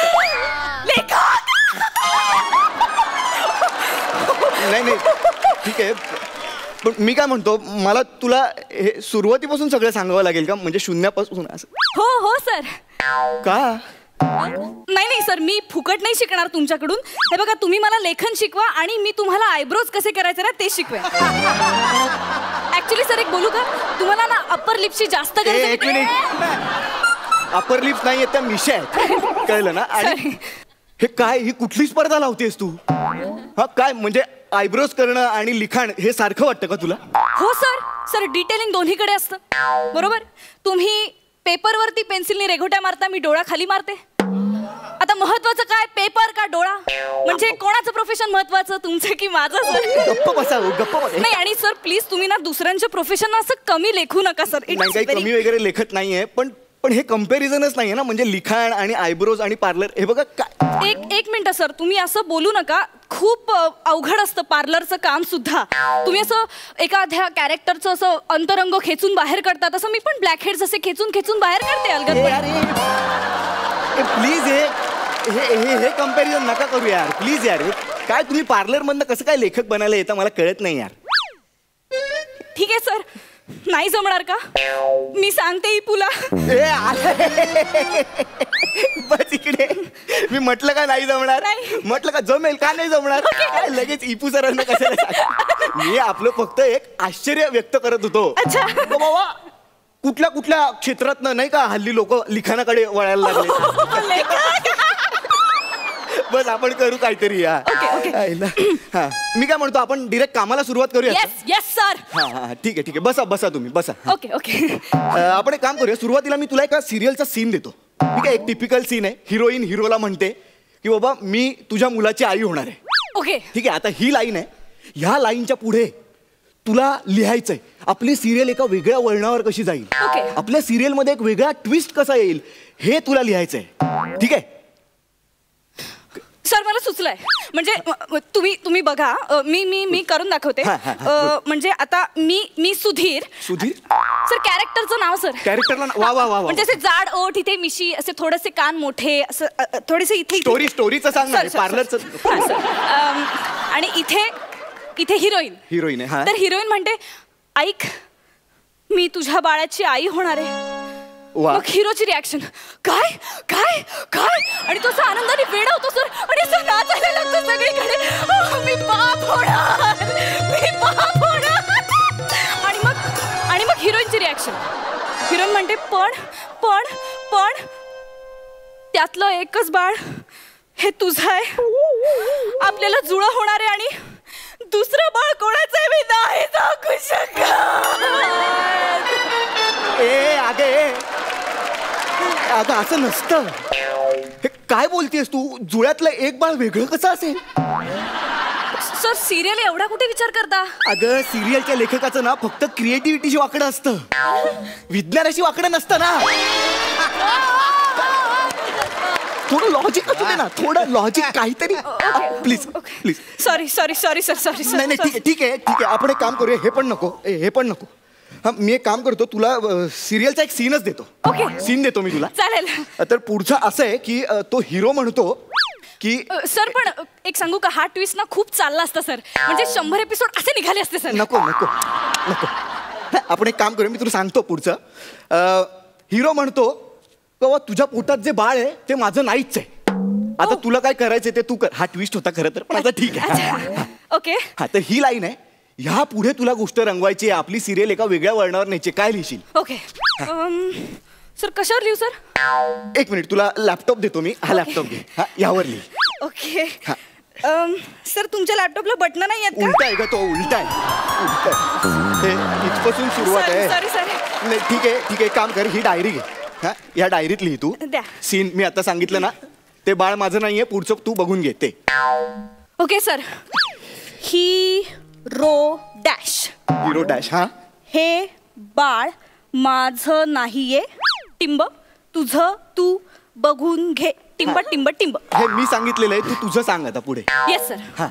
नाही, ठीक आहे. पण मी काय म्हणतो, मला तुला हे सुरुवातीपासून सगळं सांगावं लागेल का, म्हणजे शून्यापासून असं? हो हो सर. का? नाही सर, मी फुकट नाही शिकणार तुमच्याकडून. हे बघा, तुम्ही मला लेखन शिकवा आणि मी तुम्हाला आयब्रोज कसे करायचे ना ते शिकवेन. ऍक्च्युली सर एक बोलू का, तुम्हाला ना अप्पर लिपची जास्त गरज आहे. एक मिनिट, अपर लिप्स नाही त्या मिशा आहेत, कळलं ना? आणि हे काय, ही कुठली स्पर्धा लावतेस तू? हा काय म्हणजे आयब्रोज करणं आणि लिखाण हे सारखं वाटतं का तुला? हो सर, डिटेलिंग दोन्हीकडे असतं. बरोबर. तुम्ही पेपरवरती पेन्सिलने रेघोट्या मारता, मी डोळा खाली मारते. आता महत्वाचं काय, पेपर का डोळा? म्हणजे कोणाचं प्रोफेशन महत्वाचं, तुमचं की माझं? गप्प बसा, गप्प बसा. नाही, आणि सर प्लीज तुम्ही ना दुसऱ्यांच्या प्रोफेशन असं कमी लेखू नका सर. नाही, काही कमी वगैरे लेखत नाहीये, पण हे कम्पॅरिझनच नाहीये ना, म्हणजे लिखाण आणि आयब्रोज आणि पार्लर. हे बघा काय, एक मिनिट सर, तुम्ही असं बोलू नका. खूप अवघड असतं पार्लरचं काम सुद्धा. तुम्ही असं एखाद्या कॅरेक्टरचं असं अंतरंग खेचून बाहेर काढतात, तसं मी पण ब्लॅक हेड्स असे खेचून बाहेर काढते अलगद. प्लीज हे कम्पॅरिझन नका करू यार, प्लीज यार. काय तुम्ही पार्लर मधनं कसं काय लेखक बनायला येतं मला कळत नाही यार. ठीक आहे सर, नाही जमणार का? मी सांगते इपूला. बस इकडे, मी म्हटलं का नाही जमणार, म्हटलं का जमेल, का नाही जमणार? लगेच इपू सरांना कशाला सांग. मी आपलं फक्त एक आश्चर्य व्यक्त करत होतो. बाबा कुठल्या कुठल्या क्षेत्रात नाही का हल्ली लोक लिखाणाकडे वळायला लागले. बस आपण करू काहीतरी. हा, मी काय म्हणतो, आपण डिरेक्ट कामाला सुरुवात करूया. Yes sir. हा ठीक आहे, बसा तुम्ही बसा. ओके. आपण एक काम करूया, सुरुवातीला मी तुला एका सिरियलचा सीन देतो. ठीक आहे, एक टिपिकल सीन आहे. हिरोईन हिरोला म्हणते की बाबा मी तुझ्या मुलाची आई होणार आहे. ओके, ठीक आहे. आता ही लाईन आहे, ह्या लाईनच्या पुढे तुला लिहायचंय आपली सिरियल एका वेगळ्या वळणावर कशी जाईल, आपल्या सिरियल मध्ये एक वेगळा ट्विस्ट कसा येईल हे तुला लिहायचंय. ठीक आहे सर, मला सुचलंय. म्हणजे तुम्ही बघा, मी करून दाखवते. म्हणजे आता मी सुधीर सर, कॅरेक्टरचं नाव सर. कॅरेक्टरला वा म्हणजे असे जाड ओठ, इथे मिशी, असे थोडेसे कान मोठे, असं थोडेसे इथे. स्टोरीचं सांग ना, पार्लरचं. आणि इथे हिरोईन आहे. तर हिरोईन म्हणते, ऐक मी तुझ्या बाळाची आई होणार आहे. मग हिरोची रिॲक्शन, काय काय काय, आणि तो असा आनंदाने वेडा होतो सर, आणि असं नाचायला लागतो सगळीकडे, मी बाप होणार. आणि मग हिरोईनची रिॲक्शन, हिरोईन म्हणते, पण त्यातलं एकच बाळ हे तुझं आहे, आपल्याला जुळं होणार आहे, आणि दुसरं बाळ कोणाचं आहे मी नाही सांगू शकत. अगं असं नसतं. हे काय बोलतेस तू, जुळ्यातलं एक बाळ वेगळं कसं असेल? सर सिरियल एवढा कुठे विचार करता? अगं सिरियलच्या लेखकाचं ना फक्त क्रिएटिव्हिटीशी वाकडं असतं, विज्ञानाशी वाकडं नसतं ना. थोडं लॉजिक असू दे ना, थोडं लॉजिक काहीतरी. Please sorry sir. नाही ठीक आहे, आपण एक काम करूया, हे पण नको. हा, मी एक काम करतो, तुला सिरियलचा एक सीनच देतो. सीन देतो मी तुला. चालेल. तर पुढचं असं आहे की तो हिरो म्हणतो की सर, पण एक सांगू का, हा ट्विस्ट ना खूप चालला असता सर, म्हणजे 100 एपिसोड असे निघाले असते सर. नको. आपण एक काम करूया, मी तुला सांगतो पुढचं. हिरो म्हणतो बाबा तुझ्या पोटात जे बाळ आहे ते माझं नाहीच आहे, आता तुला काय करायचं ते तू कर. हा ट्विस्ट होता खरं तर, पण आता ठीक आहे. ओके. हा, तर ही लाईन आहे, ह्या पुढे तुला गोष्ट रंगवायची आहे, आपली सिरियल एका वेगळ्या वळणावर न्यायची. काय लिहिशील? ओके सर, कशावर लिहू सर? एक मिनिट, तुला लॅपटॉप देतो मी. हा लॅपटॉप घे, हा यावर लिही. ओके. सर तुमच्या लॅपटॉपला बटन नाही आहेत का? उलटा आहे का तो? उलटा आहे. इथपासून सुरुवात आहे. सॉरी. ठीक आहे, काम कर, ही डायरी घे. हा, या डायरीत लिही तू सीन मी आता सांगितलं ना, ते बाळ माझं नाहीये, पुढचं तू बघून घे ते. Okay sir. Hero dash. हा, हे बाळ माझं नाहीये, टिंब तुझं तू बघून घे. टिंब. हे मी सांगितलेलं आहे, तू तुझं सांग आता पुढे. Yes sir. हा,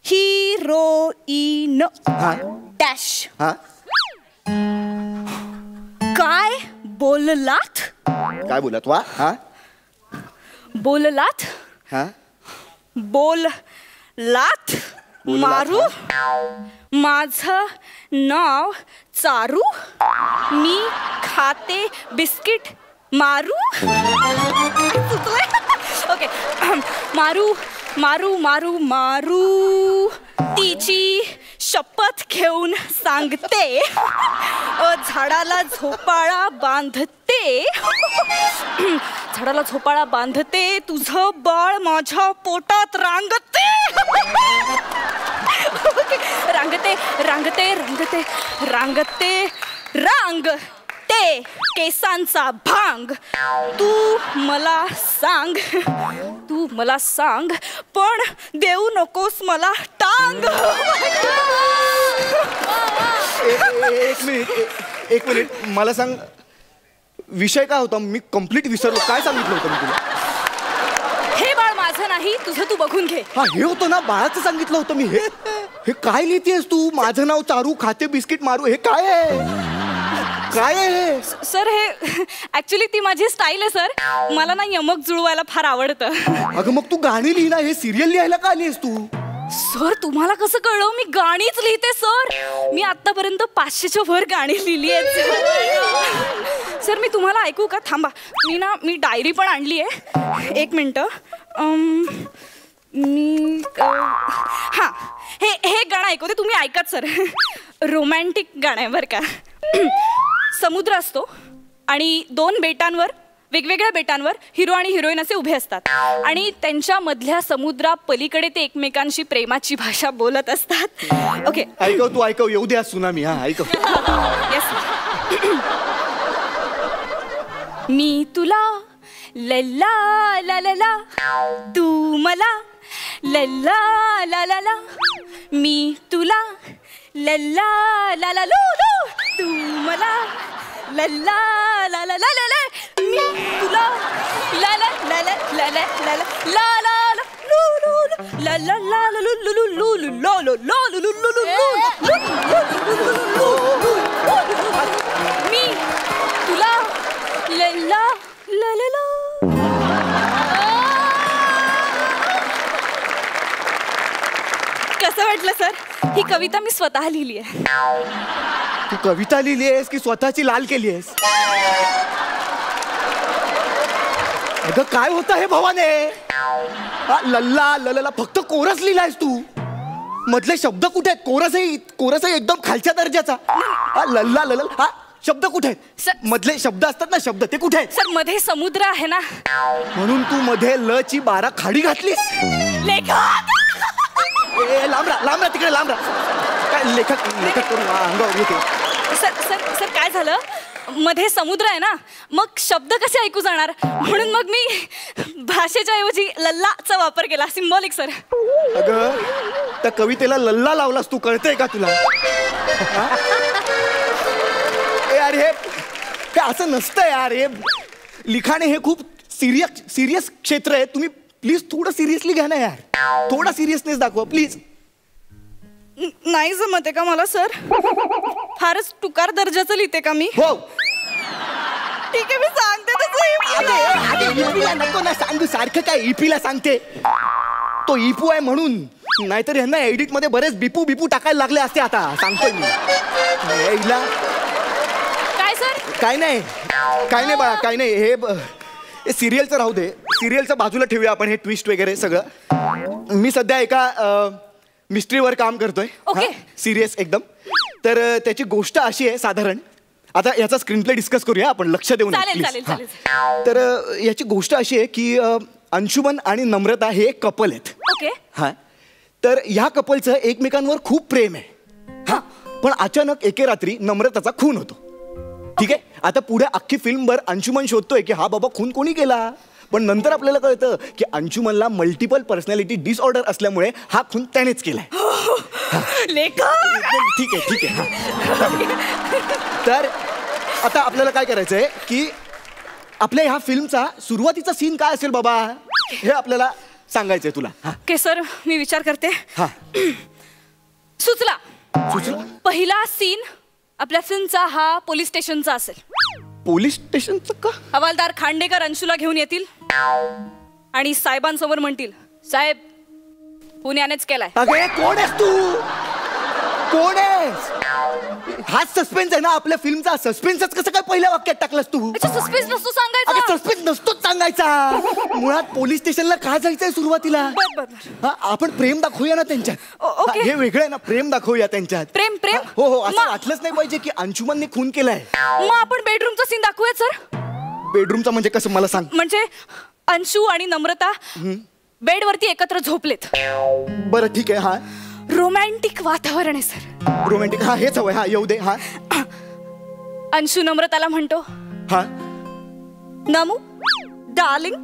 हिरोईन डॅश. हा, काय बोललात? काय बोलत वा? हा, बोललात. हा, बोललात. मारू माझं नाव चारू, मी खाते बिस्किट मारू. ओके. मारू मारू मारू मारू तिची शपथ घेऊन सांगते, झाडाला झोपाळा बांधते, झाडाला झोपाळा बांधते, तुझं बाळ माझ्या पोटात रांगते. रांगते रांगते रांगते रांगते रांगते केसांचा भांग. तू मला सांग पण देऊ नकोस मला टांग. एक मिनिट मला सांग विषय काय होता? मी कम्प्लीट विसरलो. काय सांगितलं होतं मी तुला? हे बाळ माझं नाही, तुझं तू बघून घे. हा हे होतं ना, बाळाचं सांगितलं होतं मी. हे काय लिहितेस तू? माझं नाव चारू, खाते बिस्किट मारू. हे काय आहे? काय आहे सर? हे ऍक्च्युली ती माझी स्टाईल आहे सर. मला ना यमक जुळवायला फार आवडतं. अगं मग तू गाणी लिही ना. हे सिरियल लिहायला का आलीस तू? सर तुम्हाला कसं कळलं? मी गाणीच लिहिते सर. मी आतापर्यंत 500च्या वर गाणी लिहिली आहेत सर. मी तुम्हाला ऐकू का? थांबा, मी डायरी पण आणली आहे. एक मिनटं. हां, हे गाणं ऐकवते, तुम्ही ऐकाच सर. रोमॅन्टिक गाणं आहे बरं का. समुद्र असतो आणि 2 बेटांवर, वेगवेगळ्या बेटांवर हिरो आणि हिरोईन असे उभे असतात आणि त्यांच्या मधल्या समुद्रा पलीकडे ते एकमेकांशी प्रेमाची भाषा बोलत असतात. ओके, ऐकव तू, ऐकव. येऊ द्या सुनामी. हा ऐकव. येस. मी तुला लल्ला ला ला ला, तू मला लल्ला ला ला ला. मी तुला लल्ला ला ला लो लो, तू मला लल्ला ला ला ला ला. मी तुला ला ला ला ला ला ला ला ला ला ला लू लू ला ला ला ला लू लू लू लू लो लो लो लू लू लू लू. मी तुला लल्ला ला ला ला. कसं वाटलं सर? ही कविता मी स्वतः लिहिली आहे. तू कविता लिहिली आहेस की स्वतःची लाल केली आहेस? अगं काय होतं हे भवाने? लल्ला ललला फक्त कोरस लिहिलायस तू. मधले शब्द कुठे आहेत? कोरस आहे एकदम खालच्या दर्जाचा. लल्ला ललल हा शब्द कुठे आहेत? मधले शब्द असतात ना, शब्द ते कुठे आहेत? सर मध्ये समुद्र आहे ना, म्हणून तू मध्ये ल ची 12 खाडी घातलीस. लेखक लांबरा तिकडे लांबरा. काय लेखक करून अंगावर येते. सर काय झालं? मध्ये समुद्र आहे ना, मग शब्द कसे ऐकू जाणार? म्हणून मग मी भाषेच्या ऐवजी लल्लाचा वापर केला. Symbolic sir. अगं त्या कवितेला लल्ला लावलास तू, कळतंय का तुला? यार हे असं नसतं यार. हे लिखाण हे खूप सिरियस क्षेत्र आहे. तुम्ही प्लीज थोडं सिरियसली घ्या ना यार. थोडा सिरियसनेस दाखवा प्लीज. नाही जमते का मला सर? फारच टुकार दर्जाचं लिहिते का मी? हो ठीक आहे, मी सांगते तसं. नको ना सांगू. सारखं काय ईपीला सांगते? तो इपू आहे म्हणून, नाहीतर ह्यांना एडिट मध्ये बरेच बिपू टाकायला लागले असते. आता सांगतोय मी. काय सर? काय नाही बाळा, काय नाही. हे सिरियलचं राहू दे. सिरियलचं बाजूला ठेवूया आपण. हे ट्विस्ट वगैरे सगळं. मी सध्या एका मिस्ट्रीवर काम करतोय. ओके. सिरियस एकदम. तर त्याची गोष्ट अशी आहे साधारण. आता याचा स्क्रीन प्ले डिस्कस करूया आपण. लक्ष देऊन. तर याची गोष्ट अशी आहे की अंशुमन आणि नम्रता हे एक कपल आहेत. ओके. हा, तर ह्या कपलचं एकमेकांवर खूप प्रेम आहे. हा, पण अचानक एके रात्री नम्रताचा खून होतो. ठीक आहे. आता पुढे अख्खी फिल्मभर अंशुमन शोधतोय की हा बाबा खून कोणी केला. पण नंतर आपल्याला कळतं की अंशुमनला मल्टिपल पर्सनॅलिटी डिसऑर्डर असल्यामुळे हा खून त्यानेच केलाय. ठीक आहे. तर आता आपल्याला काय करायचंय की आपल्या ह्या फिल्मचा सुरुवातीचा सीन काय असेल बाबा, हे आपल्याला सांगायचंय तुला. ओके सर, मी विचार करते. सुचला. पहिला सीन आपल्या फिल्मचा हा पोलीस स्टेशनचा असेल. पोलीस स्टेशनचं का? हवालदार खांडेकर अंशूला घेऊन येतील आणि साहेबांसमोर म्हणतील, साहेब पुण्यानेच केलाय. अगे कोण आहेस तू? कोण आहेस? हाच सस्पेन्स आहे ना आपल्या फिल्मचा. सस्पेन्सच कसं काय पहिल्या वाक्यात टाकलास तू? सस्पेन्स नसतो सांगायचा. सस्पेन्स नसतोच सांगायचा. मुळात पोलीस स्टेशनला का जायचंय सुरुवातीला? हा, आपण प्रेम दाखवूया ना त्यांच्यात. हे वेगळं आहे ना, प्रेम दाखवूया त्यांच्यात. प्रेम प्रेम हो हो, असं वाटलंच नाही पाहिजे की अंशुमनने खून केलाय. मग आपण बेडरूमचा सीन दाखवूया सर. बेडरूमचा म्हणजे कसं मला सांग. म्हणजे अंशू आणि नम्रता बेडवरती एकत्र झोपलेत. बरं ठीक आहे. हा, रोमॅन्टिक वातावरण आहे सर. रोमॅन्टिक. हा, हेच हवंय. हा, येऊ दे. हा, अंशू नम्रताला म्हणतो, हा, नमू डार्लिंग,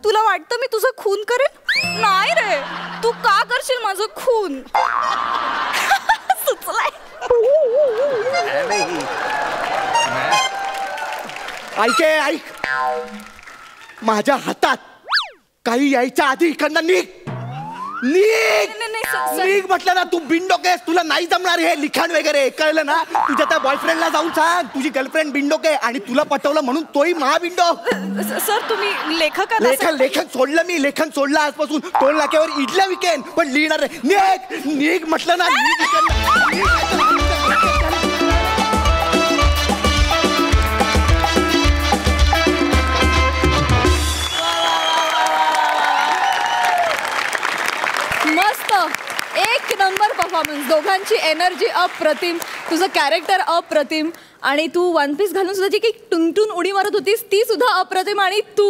तुला वाटतं मी तुझं खून करेन? नाही रे, तू का करशील माझं खून? सुचलाय. ऐक, माझ्या हातात काही यायच्या आधी इकडनं निघ म्हटलं ना. तू बिनडोके आहेस, तुला नाही जमणार हे लिखाण वगैरे, कळलं ना? तुझ्या त्या बॉयफ्रेंडला जाऊन सांग तुझी गर्लफ्रेंड बिनडोके आणि तुला पटवलं म्हणून तोही महाबिंडोक. सर तुम्ही लेखक लेखन सोडलं मी. लेखन सोडलं आजपासून. टोल नाक्यावर इडल्या विकेन पण लिहिणार नाही. निघ म्हटलं ना. मस्त, एक नंबर परफॉर्मन्स. दोघांची एनर्जी अप्रतिम, तुझं कॅरेक्टर अप्रतिम, आणि तू वन पीस घालून सुद्धा जी काही टुनटुन उडी मारत होतीस ती सुद्धा अप्रतिम. आणि तू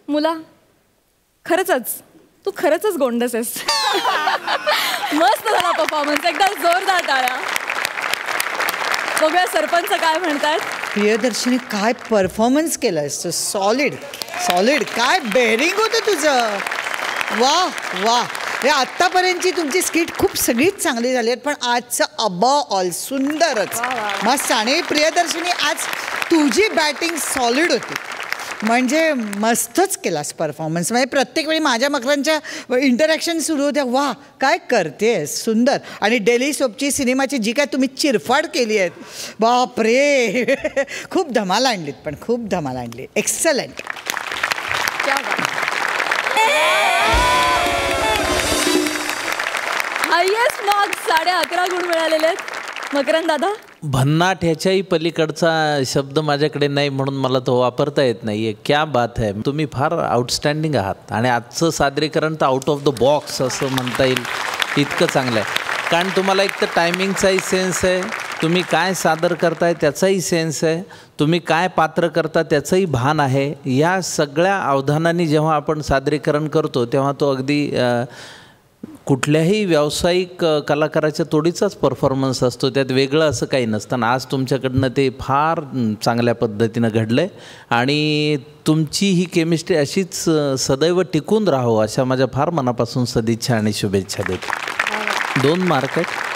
मुला तू खरंच गोंडस आहेस. मस्त झाला परफॉर्मन्स, एकदम जोरदार टाळ्या. बघूया सरपंच काय म्हणतात. प्रियदर्शनी काय परफॉर्मन्स केलायस. Solid solid. काय बेअरिंग होतं तुझं. वा वा. हे आत्तापर्यंतची तुमची स्किट खूप सगळीच चांगली झाली आहेत, पण आजचं अबव ऑल सुंदरच मस्त. आणि प्रियदर्शनी आज तुझी बॅटिंग सॉलिड होती. म्हणजे मस्तच केलास परफॉर्मन्स. म्हणजे प्रत्येक वेळी माझ्या मकरांच्या इंटरॅक्शन सुरू होत्या. वा काय करतेस, सुंदर. आणि डेली सोपची सिनेमाची जी काय तुम्ही चिरफाड केली आहेत, बापरे, खूप धमाल आणलीत. पण खूप धमाल आणली. एक्सलंट. हायेस्ट मार्क्स 11.5 गुण मिळालेले आहेत. मकरंद दादा, भन्नाट ह्याच्याही पलीकडचा शब्द माझ्याकडे नाही म्हणून मला तो वापरता येत नाही आहे. क्या बात आहे. तुम्ही फार आउटस्टँडिंग आहात आणि आजचं सादरीकरण तर आउट ऑफ द बॉक्स असं म्हणता येईल, इतकं चांगलं आहे. कारण तुम्हाला एक तर टायमिंगचाही सेन्स आहे, तुम्ही काय सादर करताय त्याचाही सेन्स आहे, तुम्ही काय पात्र करता त्याचंही भान आहे. या सगळ्या अवधानाने जेव्हा आपण सादरीकरण करतो तेव्हा तो अगदी कुठल्याही व्यावसायिक कलाकाराच्या तोडीचाच परफॉर्मन्स असतो. त्यात वेगळं असं काही नसतं. आज तुमच्याकडनं ते फार चांगल्या पद्धतीनं घडलं आहे आणि तुमची ही केमिस्ट्री अशीच सदैव टिकून राहावं अशा माझ्या फार मनापासून सदिच्छा आणि शुभेच्छा देतो. 2 मार्क आहेत.